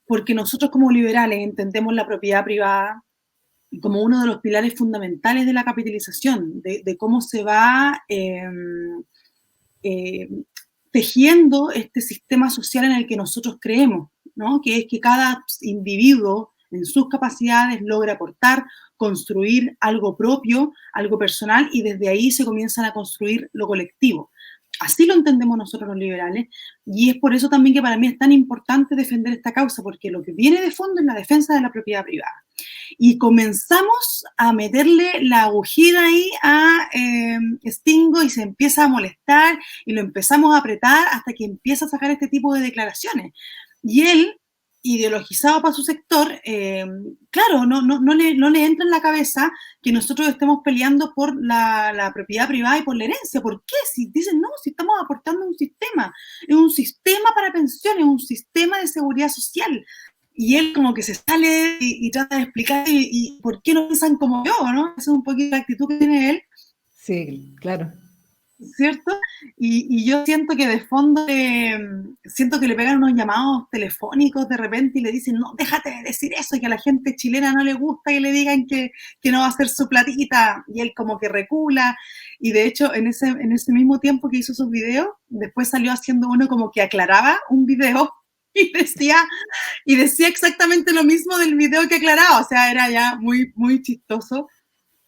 porque nosotros como liberales entendemos la propiedad privada como uno de los pilares fundamentales de la capitalización, de cómo se va tejiendo este sistema social en el que nosotros creemos, ¿no? Que es que cada individuo en sus capacidades logra aportar, construir algo propio, algo personal, y desde ahí se comienzan a construir lo colectivo. Así lo entendemos nosotros los liberales, y es por eso también que para mí es tan importante defender esta causa, porque lo que viene de fondo es la defensa de la propiedad privada. Y comenzamos a meterle la agujita ahí a Stingo y se empieza a molestar y lo empezamos a apretar hasta que empieza a sacar este tipo de declaraciones. Y él, ideologizado para su sector, claro, no le entra en la cabeza que nosotros estemos peleando por la propiedad privada y por la herencia. ¿Por qué? Si dicen, no, si estamos aportando un sistema, es un sistema para pensiones, un sistema de seguridad social. Y él como que se sale y trata de explicar y por qué no piensan como yo, ¿no? Esa es un poquito la actitud que tiene él. Sí, claro. ¿Cierto? Y yo siento que de fondo, siento que le pegan unos llamados telefónicos de repente y le dicen, no, déjate de decir eso, y que a la gente chilena no le gusta que le digan que no va a ser su platita, y él como que recula, y de hecho en ese mismo tiempo que hizo sus videos, después salió haciendo uno como que aclaraba un video y decía exactamente lo mismo del video que aclaraba, o sea, era ya muy, muy chistoso.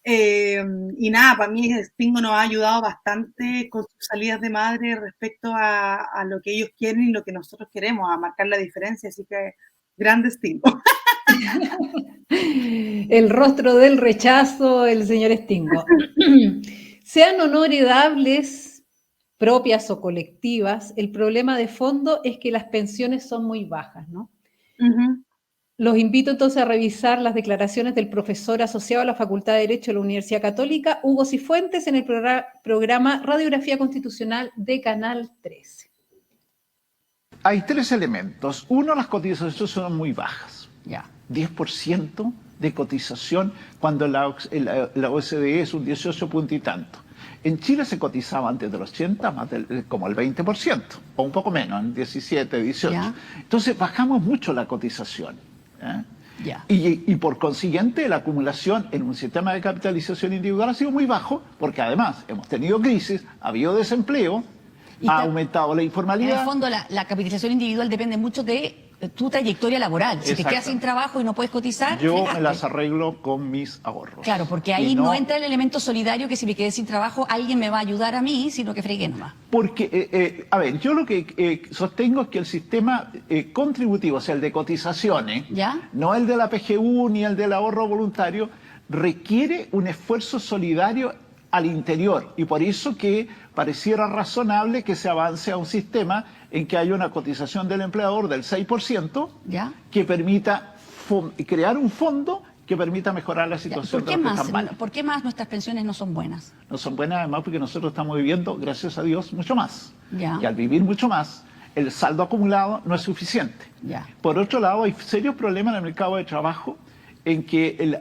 Y nada, para mí Stingo nos ha ayudado bastante con sus salidas de madre respecto a lo que ellos quieren y lo que nosotros queremos, a marcar la diferencia, así que grande Stingo. El rostro del rechazo, el señor Stingo. Sean o no heredables, propias o colectivas, el problema de fondo es que las pensiones son muy bajas, ¿no? Uh-huh. Los invito entonces a revisar las declaraciones del profesor asociado a la Facultad de Derecho de la Universidad Católica, Hugo Cifuentes, en el programa Radiografía Constitucional de Canal 13. Hay tres elementos. Uno, las cotizaciones son muy bajas. Ya. 10% de cotización cuando la OCDE es un 18 punto y tanto. En Chile se cotizaba antes del 80 más como el 20%, o un poco menos, en 17, 18. ¿Ya? Entonces bajamos mucho la cotización. Ya. Y por consiguiente la acumulación en un sistema de capitalización individual ha sido muy bajo, porque además hemos tenido crisis, ha habido desempleo, ha aumentado la informalidad. En el fondo la capitalización individual depende mucho de tu trayectoria laboral. Si te quedas sin trabajo y no puedes cotizar, yo me las arreglo con mis ahorros. Claro, porque ahí no entra el elemento solidario que si me quedé sin trabajo alguien me va a ayudar a mí, sino que fregué nomás. Porque, a ver, yo lo que sostengo es que el sistema contributivo, o sea, el de cotizaciones, ¿ya? No el de la PGU ni el del ahorro voluntario, requiere un esfuerzo solidario al interior, y por eso que pareciera razonable que se avance a un sistema en que haya una cotización del empleador del 6%, ¿ya? Que permita crear un fondo que permita mejorar la situación de los que están mal. ¿Por qué más nuestras pensiones no son buenas? No son buenas además porque nosotros estamos viviendo, gracias a Dios, mucho más. ¿Ya? Y al vivir mucho más, el saldo acumulado no es suficiente. ¿Ya? Por otro lado, hay serios problemas en el mercado de trabajo en que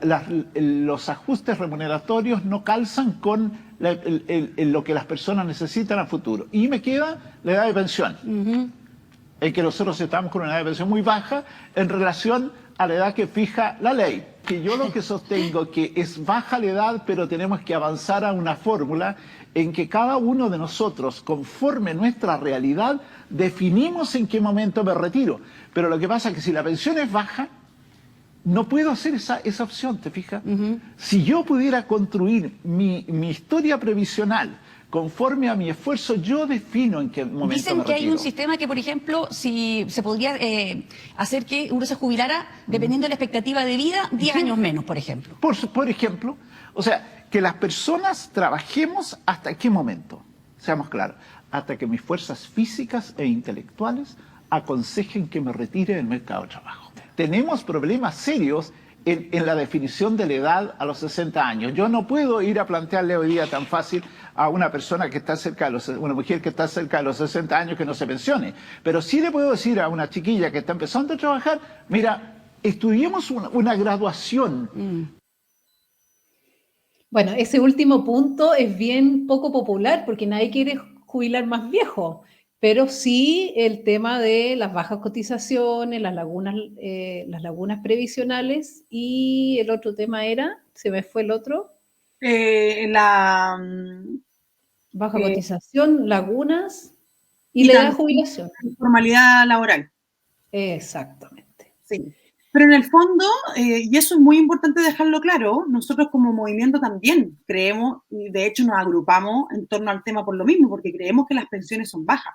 los ajustes remuneratorios no calzan con lo que las personas necesitan a futuro. Y me queda la edad de pensión, en que nosotros estamos con una edad de pensión muy baja en relación a la edad que fija la ley. Que yo lo que sostengo que es baja la edad, pero tenemos que avanzar a una fórmula en que cada uno de nosotros, conforme nuestra realidad, definimos en qué momento me retiro. Pero lo que pasa es que si la pensión es baja, no puedo hacer esa opción, ¿te fijas? Si yo pudiera construir mi historia previsional conforme a mi esfuerzo, yo defino en qué momento Dicen me que hay retiro. un sistema que, por ejemplo, si se podría hacer que uno se jubilara dependiendo de la expectativa de vida, 10 años menos, por ejemplo. Por ejemplo, o sea, que las personas trabajemos hasta qué momento, seamos claros, hasta que mis fuerzas físicas e intelectuales aconsejen que me retire del mercado de trabajo. Tenemos problemas serios en la definición de la edad a los 60 años. Yo no puedo ir a plantearle hoy día tan fácil a una persona que está cerca de una mujer que está cerca de los 60 años que no se pensione. Pero sí le puedo decir a una chiquilla que está empezando a trabajar, mira, estudiemos una graduación. Bueno, ese último punto es bien poco popular porque nadie quiere jubilar más viejo, pero sí el tema de las bajas cotizaciones, las lagunas previsionales y el otro tema era, se me fue el otro, baja cotización, lagunas y la edad de jubilación. Formalidad laboral. Exactamente. Sí. Pero en el fondo, y eso es muy importante dejarlo claro, nosotros como movimiento también creemos, y de hecho nos agrupamos en torno al tema por lo mismo, porque creemos que las pensiones son bajas.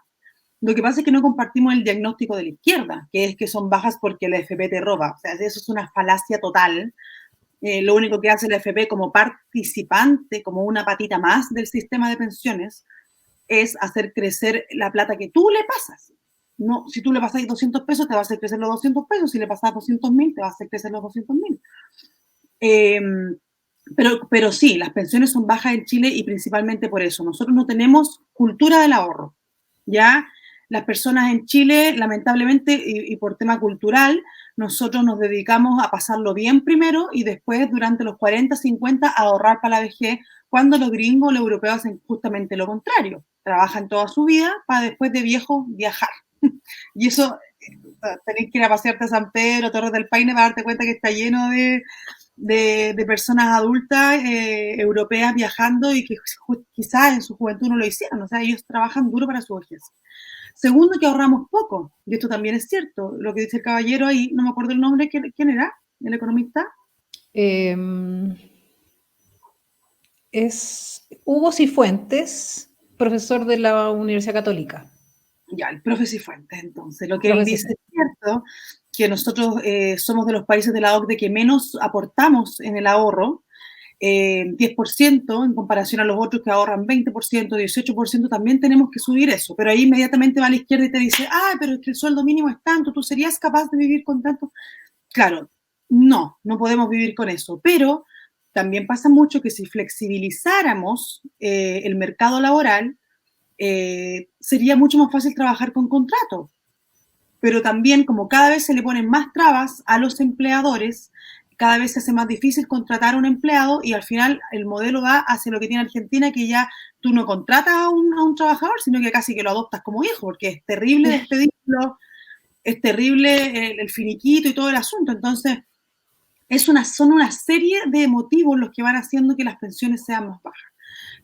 Lo que pasa es que no compartimos el diagnóstico de la izquierda, que es que son bajas porque la FP te roba. O sea, eso es una falacia total. Lo único que hace la FP como participante, como una patita más del sistema de pensiones, es hacer crecer la plata que tú le pasas. No, si tú le pasas 200 pesos, te va a hacer crecer los 200 pesos. Si le pasas 200.000, te va a hacer crecer los 200.000. Pero sí, las pensiones son bajas en Chile y principalmente por eso. Nosotros no tenemos cultura del ahorro, ¿ya? Las personas en Chile, lamentablemente, y por tema cultural, nosotros nos dedicamos a pasarlo bien primero y después, durante los 40, 50, a ahorrar para la vejez, cuando los gringos, los europeos hacen justamente lo contrario. Trabajan toda su vida para después de viejos viajar. Y eso, tenés que ir a pasearte a San Pedro, Torres del Paine, para darte cuenta que está lleno de personas adultas europeas viajando y que quizás en su juventud no lo hicieron. O sea, ellos trabajan duro para su vejez. Segundo, que ahorramos poco. Y esto también es cierto. Lo que dice el caballero ahí, no me acuerdo el nombre, ¿quién era? ¿El economista? Es Hugo Cifuentes, profesor de la Universidad Católica. Ya, el profe Cifuentes, entonces. Lo que él dice es cierto, que nosotros somos de los países de la OCDE que menos aportamos en el ahorro, 10% en comparación a los otros que ahorran 20%, 18%, también tenemos que subir eso. Pero ahí inmediatamente va a la izquierda y te dice, pero es que el sueldo mínimo es tanto, ¿tú serías capaz de vivir con tanto? Claro, no podemos vivir con eso. Pero también pasa mucho que si flexibilizáramos el mercado laboral, sería mucho más fácil trabajar con contrato. Pero también, como cada vez se le ponen más trabas a los empleadores, cada vez se hace más difícil contratar a un empleado y al final el modelo va hacia lo que tiene Argentina, que ya tú no contratas a un trabajador, sino que casi que lo adoptas como hijo, porque es terrible despedirlo, es terrible el finiquito y todo el asunto. Entonces, son una serie de motivos los que van haciendo que las pensiones sean más bajas.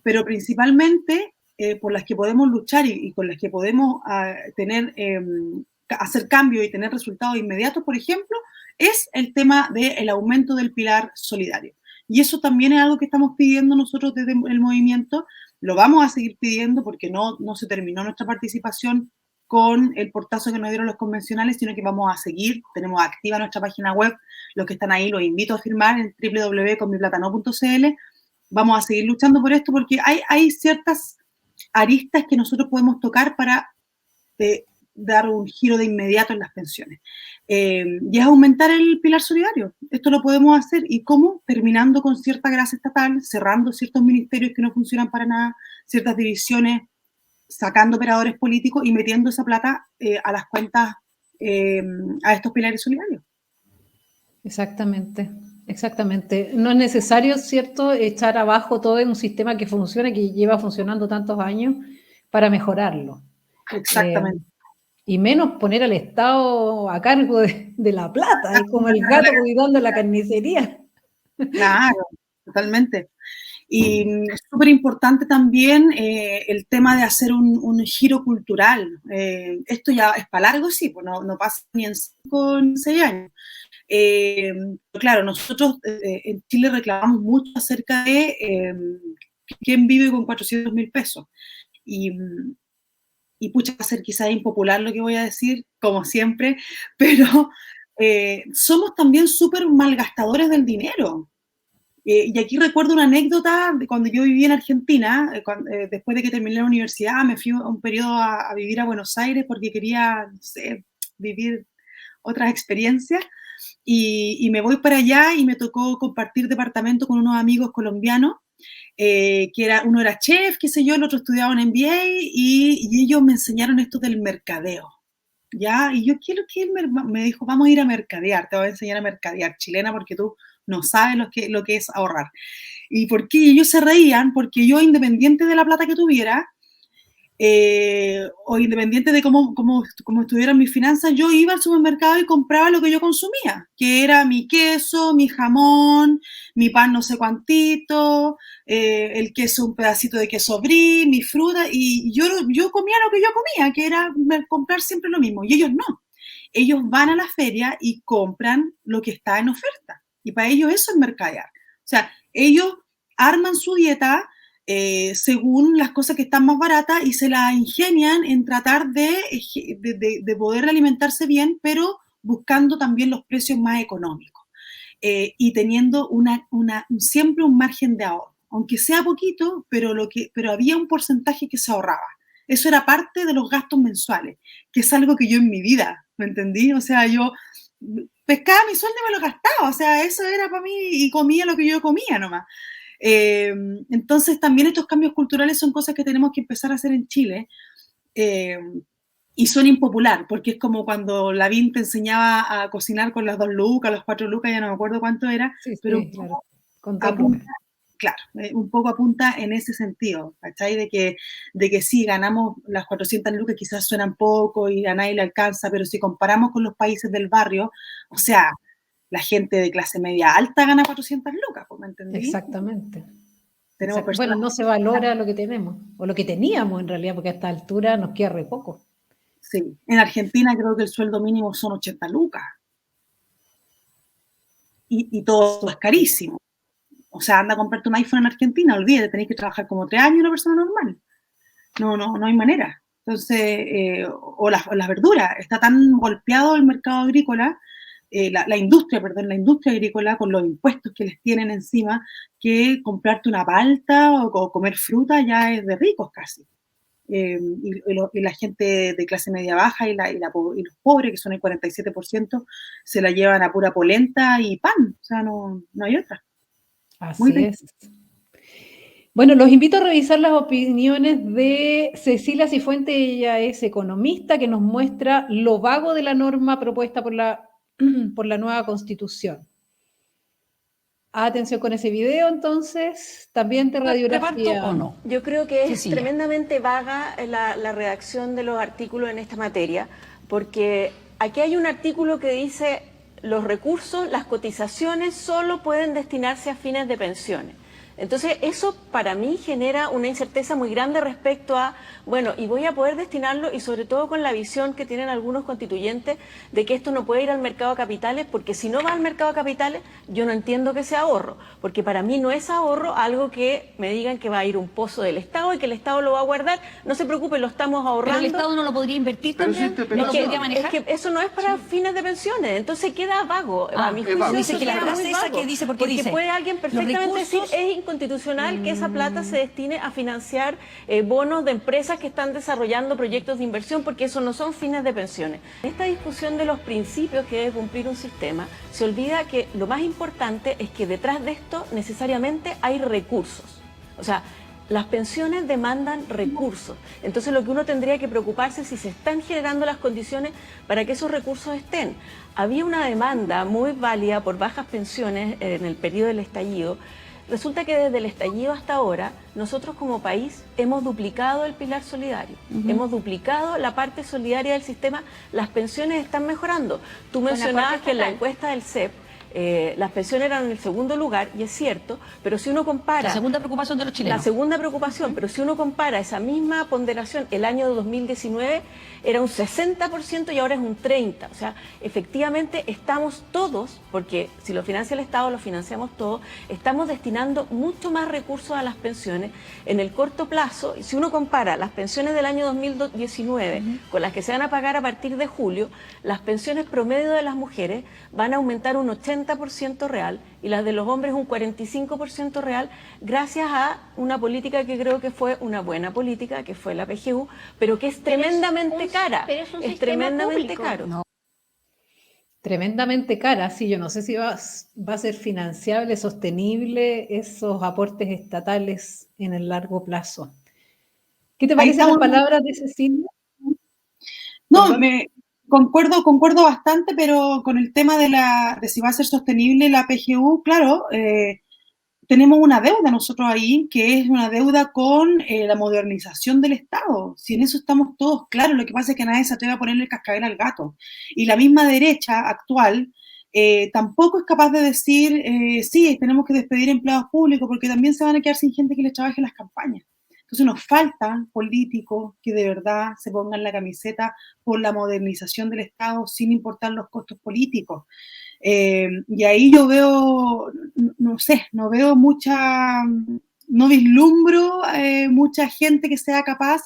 Pero principalmente por las que podemos luchar y con las que podemos hacer cambio y tener resultados inmediatos, por ejemplo, es el tema del aumento del pilar solidario. Y eso también es algo que estamos pidiendo nosotros desde el movimiento. Lo vamos a seguir pidiendo porque no se terminó nuestra participación con el portazo que nos dieron los convencionales, sino que vamos a seguir. Tenemos activa nuestra página web. Los que están ahí los invito a firmar en www.conmiplatano.cl. Vamos a seguir luchando por esto porque hay ciertas aristas que nosotros podemos tocar para dar un giro de inmediato en las pensiones. Y es aumentar el pilar solidario. Esto lo podemos hacer. ¿Y cómo? Terminando con cierta grasa estatal, cerrando ciertos ministerios que no funcionan para nada, ciertas divisiones, sacando operadores políticos y metiendo esa plata a las cuentas, a estos pilares solidarios. Exactamente. No es necesario, ¿cierto?, echar abajo todo un sistema que funciona, que lleva funcionando tantos años, para mejorarlo. Exactamente. Y menos poner al Estado a cargo de la plata, es como el gato cuidando la carnicería. Claro, totalmente. Y es súper importante también el tema de hacer un giro cultural. Esto ya es para largo, sí, pues no pasa ni en 5 ni 6 años. Claro, nosotros en Chile reclamamos mucho acerca de ¿quién vive con 400.000 pesos? Y pucha, va a ser quizá impopular lo que voy a decir, como siempre, pero somos también súper malgastadores del dinero. Y aquí recuerdo una anécdota de cuando yo vivía en Argentina, después de que terminé la universidad, me fui un periodo a vivir a Buenos Aires porque quería, no sé, vivir otras experiencias. Y me voy para allá y me tocó compartir departamento con unos amigos colombianos, uno era chef, qué sé yo, el otro estudiaba en MBA, y ellos me enseñaron esto del mercadeo. ¿Ya? Y yo quiero que él me dijo, vamos a ir a mercadear, te voy a enseñar a mercadear, chilena, porque tú no sabes lo que es ahorrar. ¿Y por qué? Ellos se reían, porque yo, independiente de la plata que tuviera, o independiente de cómo estuvieran mis finanzas, yo iba al supermercado y compraba lo que yo consumía, que era mi queso, mi jamón, mi pan no sé cuantito, el queso, un pedacito de queso brie, mi fruta, y yo comía lo que yo comía, que era comprar siempre lo mismo, y ellos no. Ellos van a la feria y compran lo que está en oferta, y para ellos eso es mercadear. O sea, ellos arman su dieta según las cosas que están más baratas y se las ingenian en tratar de poder alimentarse bien, pero buscando también los precios más económicos, y teniendo siempre un margen de ahorro, aunque sea poquito, pero había un porcentaje que se ahorraba. Eso era parte de los gastos mensuales, que es algo que yo en mi vida, ¿me entendí? O sea, yo pescaba mi sueldo y me lo gastaba, o sea, eso era para mí, y comía lo que yo comía nomás. Entonces también estos cambios culturales son cosas que tenemos que empezar a hacer en Chile, y son impopular, porque es como cuando Lavín te enseñaba a cocinar con las 2 lucas, las 4 lucas, ya no me acuerdo cuánto era, Sí, pero sí, claro. un poco apunta en ese sentido, ¿cachai? De que sí, ganamos las 400 lucas, quizás suenan poco y a nadie le alcanza, pero si comparamos con los países del barrio, o sea, la gente de clase media alta gana 400 lucas, ¿me entendí? Exactamente. Tenemos Bueno, no se valora lo que tenemos, o lo que teníamos en realidad, porque a esta altura nos queda re poco. Sí, en Argentina creo que el sueldo mínimo son 80 lucas. Y todo es carísimo. O sea, anda a comprarte un iPhone en Argentina, olvídate, tenéis que trabajar como 3 años una persona normal. No hay manera. Entonces, o las verduras, está tan golpeado el mercado agrícola, la industria agrícola, con los impuestos que les tienen encima, que comprarte una palta o comer fruta ya es de ricos casi. Y la gente de clase media baja y los pobres, que son el 47%, se la llevan a pura polenta y pan. O sea, no hay otra. Así es. Bueno, los invito a revisar las opiniones de Cecilia Cifuentes. Ella es economista, que nos muestra lo vago de la norma propuesta por la nueva Constitución. Atención con ese video, entonces, también de radiografía. ¿O no? Yo creo que es Cecilia. tremendamente vaga la redacción de los artículos en esta materia, porque aquí hay un artículo que dice los recursos, las cotizaciones solo pueden destinarse a fines de pensiones. Entonces, eso para mí genera una incerteza muy grande respecto a, bueno, y voy a poder destinarlo, y sobre todo con la visión que tienen algunos constituyentes de que esto no puede ir al mercado de capitales, porque si no va al mercado de capitales, yo no entiendo que sea ahorro, porque para mí no es ahorro algo que me digan que va a ir un pozo del Estado y que el Estado lo va a guardar. No se preocupe, lo estamos ahorrando. ¿Pero el Estado no lo podría invertir también? ¿No lo podría manejar? Es que eso no es para fines de pensiones, entonces queda vago. A mi juicio, dice eso que la queda frase muy esa vago, que dice, porque porque dice, puede alguien perfectamente decir, recursos, es inconstitucional que esa plata se destine a financiar bonos de empresas que están desarrollando proyectos de inversión, porque eso no son fines de pensiones. En esta discusión de los principios que debe cumplir un sistema, se olvida que lo más importante es que detrás de esto necesariamente hay recursos. O sea, las pensiones demandan recursos. Entonces lo que uno tendría que preocuparse es si se están generando las condiciones para que esos recursos estén. Había una demanda muy válida por bajas pensiones en el periodo del estallido. Resulta que desde el estallido hasta ahora, nosotros como país hemos duplicado el pilar solidario, hemos duplicado la parte solidaria del sistema, las pensiones están mejorando. Tú mencionabas que en la encuesta del CEP, las pensiones eran en el segundo lugar, y es cierto, pero si uno compara... La segunda preocupación de los chilenos. La segunda preocupación, pero si uno compara esa misma ponderación, el año de 2019 era un 60% y ahora es un 30%. O sea, efectivamente estamos todos, porque si lo financia el Estado, lo financiamos todos, estamos destinando mucho más recursos a las pensiones en el corto plazo. Y si uno compara las pensiones del año 2019 con las que se van a pagar a partir de julio, las pensiones promedio de las mujeres van a aumentar un 80% real y las de los hombres un 45% real, gracias a una política que creo que fue una buena política, que fue la PGU, pero que es tremendamente cara. Pero es un es sistema tremendamente público. caro. No. Tremendamente cara, sí, yo no sé si va a ser financiable, sostenible esos aportes estatales en el largo plazo. ¿Qué te parecen las palabras de Cecilia? No, concuerdo bastante, pero con el tema de si va a ser sostenible la PGU, claro, tenemos una deuda nosotros ahí, que es una deuda con la modernización del Estado. Si en eso estamos todos claros, lo que pasa es que nadie se atreve a ponerle el cascabel al gato. Y la misma derecha actual tampoco es capaz de decir, sí, tenemos que despedir empleados públicos, porque también se van a quedar sin gente que les trabaje en las campañas. Entonces nos faltan políticos que de verdad se pongan la camiseta por la modernización del Estado sin importar los costos políticos. Y ahí yo veo, no veo no vislumbro mucha gente que sea capaz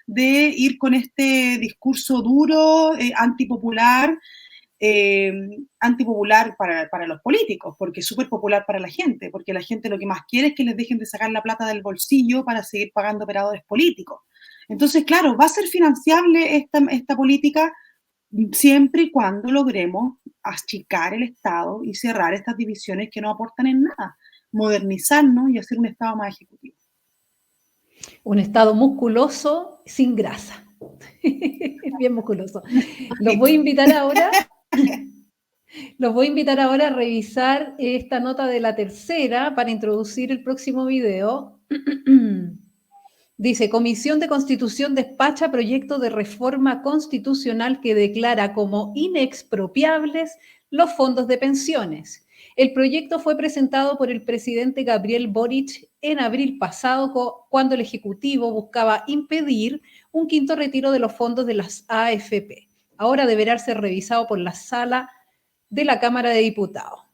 de ir con este discurso duro, antipopular para los políticos, porque es súper popular para la gente, porque la gente lo que más quiere es que les dejen de sacar la plata del bolsillo para seguir pagando operadores políticos. Entonces, claro, va a ser financiable esta política siempre y cuando logremos achicar el Estado y cerrar estas divisiones que no aportan en nada, modernizarnos y hacer un Estado más ejecutivo. Un Estado musculoso sin grasa. Bien musculoso. Los voy a invitar ahora a revisar esta nota de La Tercera para introducir el próximo video. Dice, Comisión de Constitución despacha proyecto de reforma constitucional que declara como inexpropiables los fondos de pensiones. El proyecto fue presentado por el presidente Gabriel Boric en abril pasado, cuando el Ejecutivo buscaba impedir un quinto retiro de los fondos de las AFP. Ahora deberá ser revisado por la Sala de la Cámara de Diputados.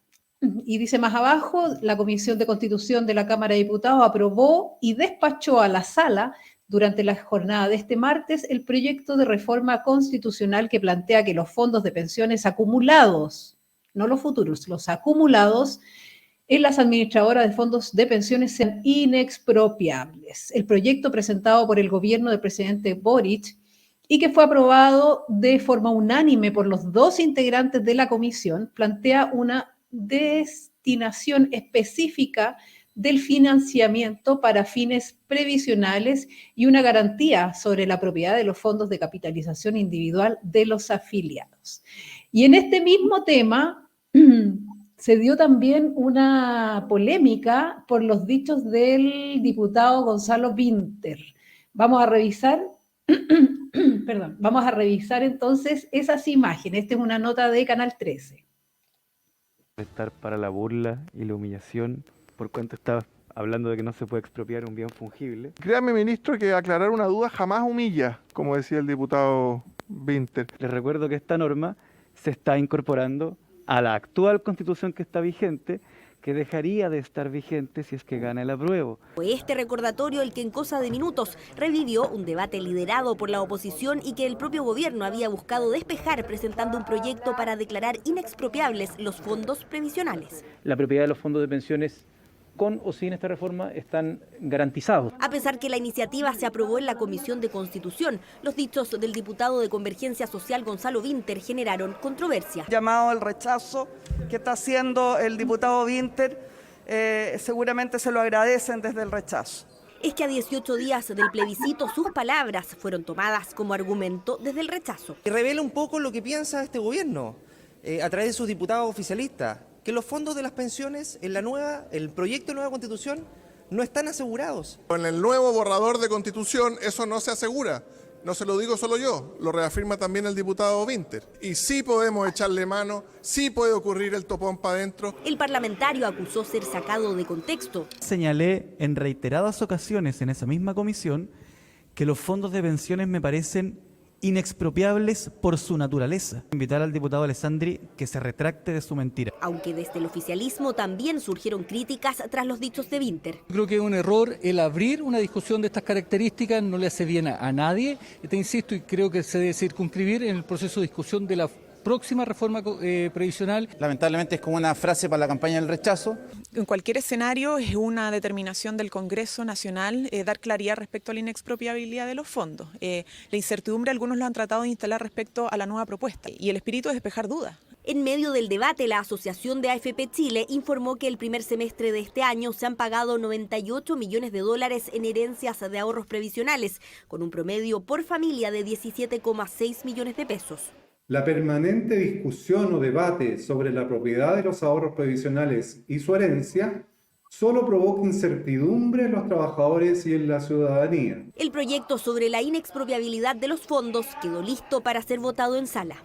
Y dice más abajo, la Comisión de Constitución de la Cámara de Diputados aprobó y despachó a la Sala durante la jornada de este martes el proyecto de reforma constitucional que plantea que los fondos de pensiones acumulados, no los futuros, los acumulados en las administradoras de fondos de pensiones sean inexpropiables. El proyecto presentado por el gobierno del presidente Boric y que fue aprobado de forma unánime por los dos integrantes de la comisión plantea una destinación específica del financiamiento para fines previsionales y una garantía sobre la propiedad de los fondos de capitalización individual de los afiliados. Y en este mismo tema se dio también una polémica por los dichos del diputado Gonzalo Vinter. Vamos a revisar entonces esas imágenes. Esta es una nota de Canal 13. Estar para la burla y la humillación, por cuanto estaba hablando de que no se puede expropiar un bien fungible. Créame, ministro, que aclarar una duda jamás humilla, como decía el diputado Vinter. Les recuerdo que esta norma se está incorporando a la actual Constitución que está vigente, que dejaría de estar vigente si es que gana el apruebo. Fue este recordatorio el que en cosa de minutos revivió un debate liderado por la oposición y que el propio gobierno había buscado despejar presentando un proyecto para declarar inexpropiables los fondos previsionales. La propiedad de los fondos de pensiones, con o sin esta reforma, están garantizados. A pesar que la iniciativa se aprobó en la Comisión de Constitución, los dichos del diputado de Convergencia Social Gonzalo Vinter generaron controversia. Llamado al rechazo que está haciendo el diputado Vinter, seguramente se lo agradecen desde el rechazo. Es que a 18 días del plebiscito sus palabras fueron tomadas como argumento desde el rechazo. Y revela un poco lo que piensa este gobierno a través de sus diputados oficialistas, que los fondos de las pensiones en el proyecto de nueva Constitución no están asegurados. En el nuevo borrador de Constitución eso no se asegura. No se lo digo solo yo, lo reafirma también el diputado Winter. Y sí podemos echarle mano, sí puede ocurrir el topón para adentro. El parlamentario acusó ser sacado de contexto. Señalé en reiteradas ocasiones en esa misma comisión que los fondos de pensiones me parecen inexpropiables por su naturaleza. Invitar al diputado Alessandri que se retracte de su mentira. Aunque desde el oficialismo también surgieron críticas tras los dichos de Winter. Creo que es un error el abrir una discusión de estas características, no le hace bien a nadie. Te insisto, y creo que se debe circunscribir en el proceso de discusión de la próxima reforma previsional. Lamentablemente es como una frase para la campaña del rechazo. En cualquier escenario es una determinación del Congreso Nacional dar claridad respecto a la inexpropiabilidad de los fondos. La incertidumbre algunos lo han tratado de instalar respecto a la nueva propuesta y el espíritu es despejar dudas. En medio del debate, la Asociación de AFP Chile informó que el primer semestre de este año se han pagado 98 millones de dólares en herencias de ahorros previsionales, con un promedio por familia de 17,6 millones de pesos. La permanente discusión o debate sobre la propiedad de los ahorros previsionales y su herencia solo provoca incertidumbre en los trabajadores y en la ciudadanía. El proyecto sobre la inexpropiabilidad de los fondos quedó listo para ser votado en sala.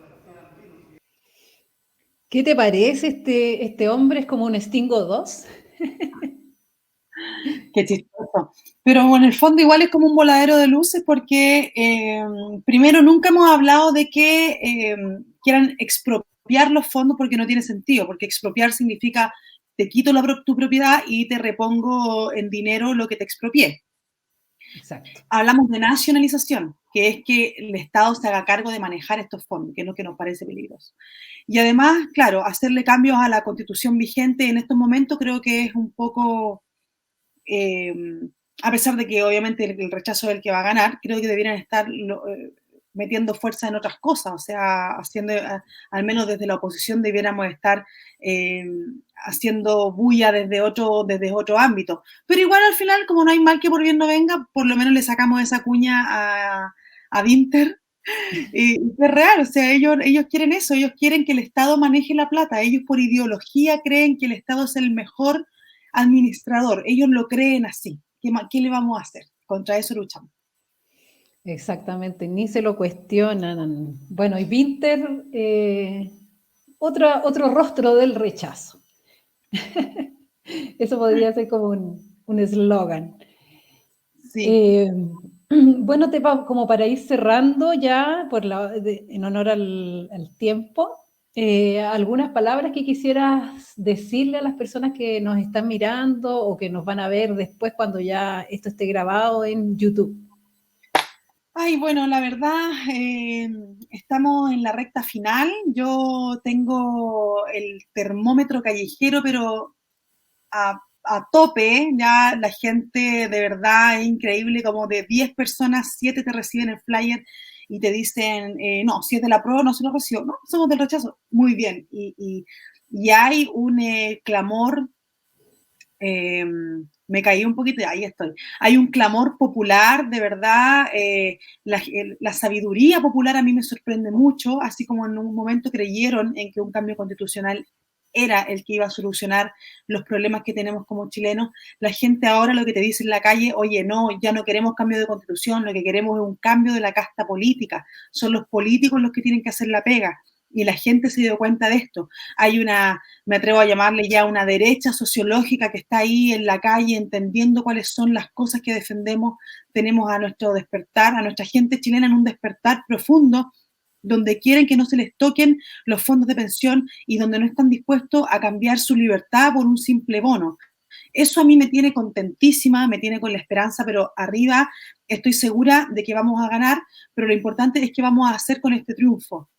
¿Qué te parece este hombre? ¿Es como un Stingo 2? Qué chistoso. Pero en el fondo igual es como un voladero de luces porque primero nunca hemos hablado de que quieran expropiar los fondos porque no tiene sentido, porque expropiar significa te quito tu propiedad y te repongo en dinero lo que te expropié. Exacto. Hablamos de nacionalización, que es que el Estado se haga cargo de manejar estos fondos, que es lo que nos parece peligroso. Y además, claro, hacerle cambios a la Constitución vigente en estos momentos creo que es un poco... a pesar de que obviamente el rechazo es el que va a ganar, creo que deberían estar metiendo fuerza en otras cosas, o sea, haciendo, al menos desde la oposición debiéramos estar haciendo bulla desde otro ámbito. Pero igual al final, como no hay mal que por bien no venga, por lo menos le sacamos esa cuña a Winter. Y es real, o sea, ellos quieren eso, ellos quieren que el Estado maneje la plata, ellos por ideología creen que el Estado es el mejor administrador, ellos lo creen así. ¿Qué le vamos a hacer? Contra eso luchamos. Exactamente, ni se lo cuestionan. Bueno, y Winter, otro rostro del rechazo. Eso podría ser como un eslogan. Sí. Bueno, como para ir cerrando ya, en honor al tiempo, algunas palabras que quisieras decirle a las personas que nos están mirando o que nos van a ver después cuando ya esto esté grabado en YouTube. Ay, bueno, la verdad, estamos en la recta final. Yo tengo el termómetro callejero, pero a tope. Ya la gente de verdad es increíble, como de 10 personas, 7 te reciben el flyer y te dicen, no, si es de la prueba no se lo recibo, no, somos del rechazo. Muy bien. Y hay un clamor, me caí un poquito, ahí estoy. Hay un clamor popular, de verdad, la sabiduría popular a mí me sorprende mucho, así como en un momento creyeron en que un cambio constitucional era el que iba a solucionar los problemas que tenemos como chilenos. La gente ahora lo que te dice en la calle, oye, no, ya no queremos cambio de constitución, lo que queremos es un cambio de la casta política. Son los políticos los que tienen que hacer la pega. Y la gente se dio cuenta de esto. Hay me atrevo a llamarle ya una derecha sociológica que está ahí en la calle entendiendo cuáles son las cosas que defendemos. Tenemos a nuestro despertar, a nuestra gente chilena en un despertar profundo, donde quieren que no se les toquen los fondos de pensión y donde no están dispuestos a cambiar su libertad por un simple bono. Eso a mí me tiene contentísima, me tiene con la esperanza, pero arriba estoy segura de que vamos a ganar, pero lo importante es qué vamos a hacer con este triunfo.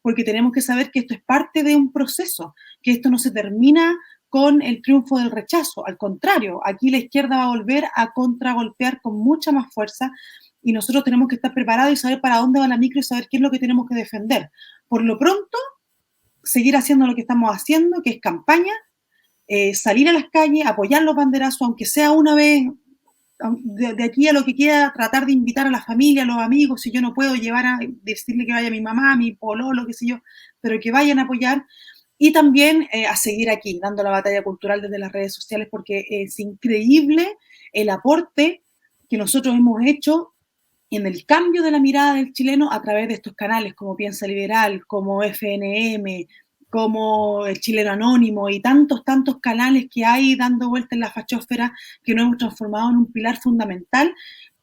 Porque tenemos que saber que esto es parte de un proceso, que esto no se termina con el triunfo del rechazo, al contrario, aquí la izquierda va a volver a contragolpear con mucha más fuerza y nosotros tenemos que estar preparados y saber para dónde va la micro y saber qué es lo que tenemos que defender. Por lo pronto, seguir haciendo lo que estamos haciendo, que es campaña, salir a las calles, apoyar los banderazos, aunque sea una vez, de aquí a lo que quiera, tratar de invitar a la familia, a los amigos, si yo no puedo decirle que vaya mi mamá, mi pololo, qué sé yo, pero que vayan a apoyar. Y también a seguir aquí, dando la batalla cultural desde las redes sociales, porque es increíble el aporte que nosotros hemos hecho en el cambio de la mirada del chileno a través de estos canales como Piensa Liberal, como FNM, como el Chileno Anónimo y tantos canales que hay dando vuelta en la fachósfera que nos hemos transformado en un pilar fundamental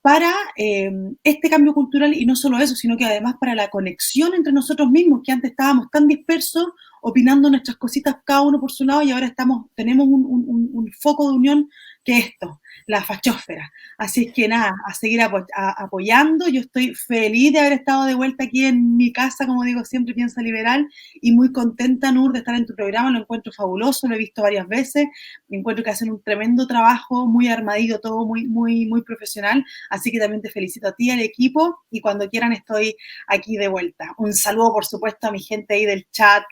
para este cambio cultural, y no solo eso, sino que además para la conexión entre nosotros mismos, que antes estábamos tan dispersos, opinando nuestras cositas cada uno por su lado, y ahora tenemos un foco de unión que es esto, la fachósfera. Así es que nada, a seguir apoyando. Yo estoy feliz de haber estado de vuelta aquí en mi casa, como digo siempre, Piensa Liberal, y muy contenta, Nur, de estar en tu programa. Lo encuentro fabuloso, lo he visto varias veces, encuentro que hacen un tremendo trabajo, muy armadillo, todo muy profesional, así que también te felicito a ti, al equipo, y cuando quieran estoy aquí de vuelta. Un saludo, por supuesto, a mi gente ahí del chat,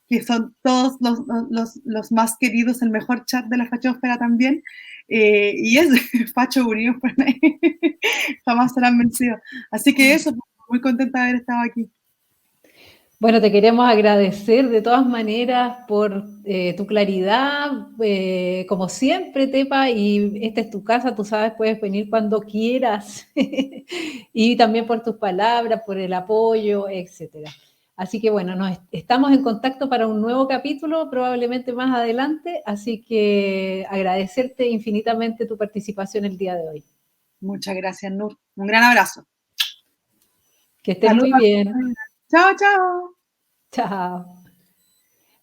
que son todos los más queridos, el mejor chat de la fachósfera también, y es Facho Unidos, pues, jamás serán vencidos. Así que eso, muy contenta de haber estado aquí. Bueno, te queremos agradecer de todas maneras por tu claridad, como siempre, Tepa, y esta es tu casa, tú sabes, puedes venir cuando quieras, y también por tus palabras, por el apoyo, etcétera. Así que bueno, estamos en contacto para un nuevo capítulo, probablemente más adelante, así que agradecerte infinitamente tu participación el día de hoy. Muchas gracias, Nur. Un gran abrazo. Que estés muy bien. Chao, chao. Chao.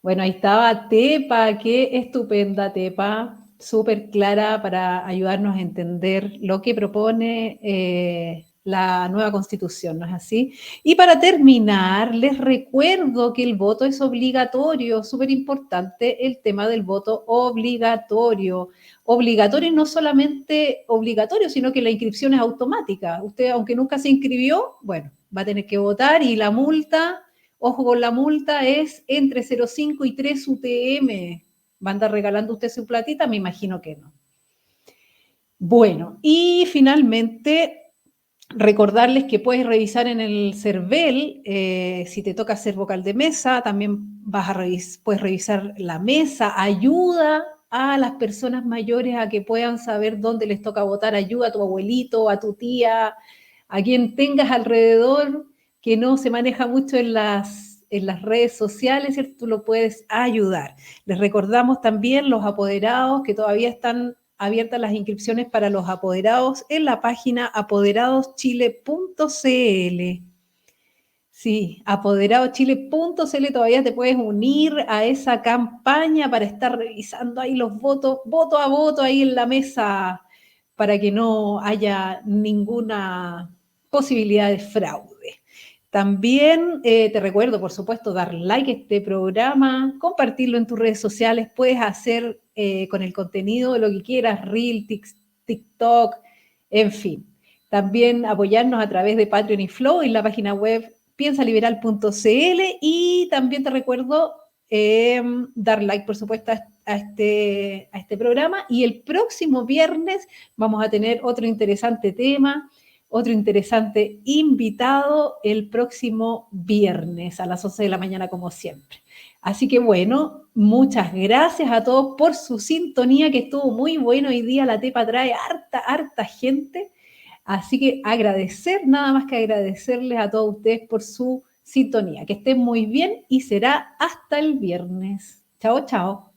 Bueno, ahí estaba Tepa, qué estupenda Tepa, súper clara para ayudarnos a entender lo que propone la nueva Constitución, ¿no es así? Y para terminar, les recuerdo que el voto es obligatorio, súper importante el tema del voto obligatorio. Obligatorio y no solamente obligatorio, sino que la inscripción es automática. Usted, aunque nunca se inscribió, bueno, va a tener que votar, y la multa, ojo con la multa, es entre 0,5 y 3 UTM. ¿Va a andar regalando usted su platita? Me imagino que no. Bueno, y finalmente recordarles que puedes revisar en el CERVEL, si te toca ser vocal de mesa, también puedes revisar la mesa, ayuda a las personas mayores a que puedan saber dónde les toca votar, ayuda a tu abuelito, a tu tía, a quien tengas alrededor que no se maneja mucho en las redes sociales, ¿cierto? Tú lo puedes ayudar. Les recordamos también los apoderados, que todavía están abiertas las inscripciones para los apoderados en la página apoderadoschile.cl. Sí, apoderadoschile.cl, todavía te puedes unir a esa campaña para estar revisando ahí los votos, voto a voto ahí en la mesa, para que no haya ninguna posibilidad de fraude. También te recuerdo, por supuesto, dar like a este programa, compartirlo en tus redes sociales, puedes hacer con el contenido lo que quieras, Reel, TikTok, en fin. También apoyarnos a través de Patreon y Flow en la página web piensaliberal.cl, y también te recuerdo dar like, por supuesto, a este programa, y el próximo viernes vamos a tener otro interesante tema, otro interesante invitado el próximo viernes a las 11 de la mañana, como siempre. Así que bueno, muchas gracias a todos por su sintonía, que estuvo muy bueno hoy día. La Tepa trae harta gente. Así que nada más que agradecerles a todos ustedes por su sintonía. Que estén muy bien y será hasta el viernes. Chao, chao.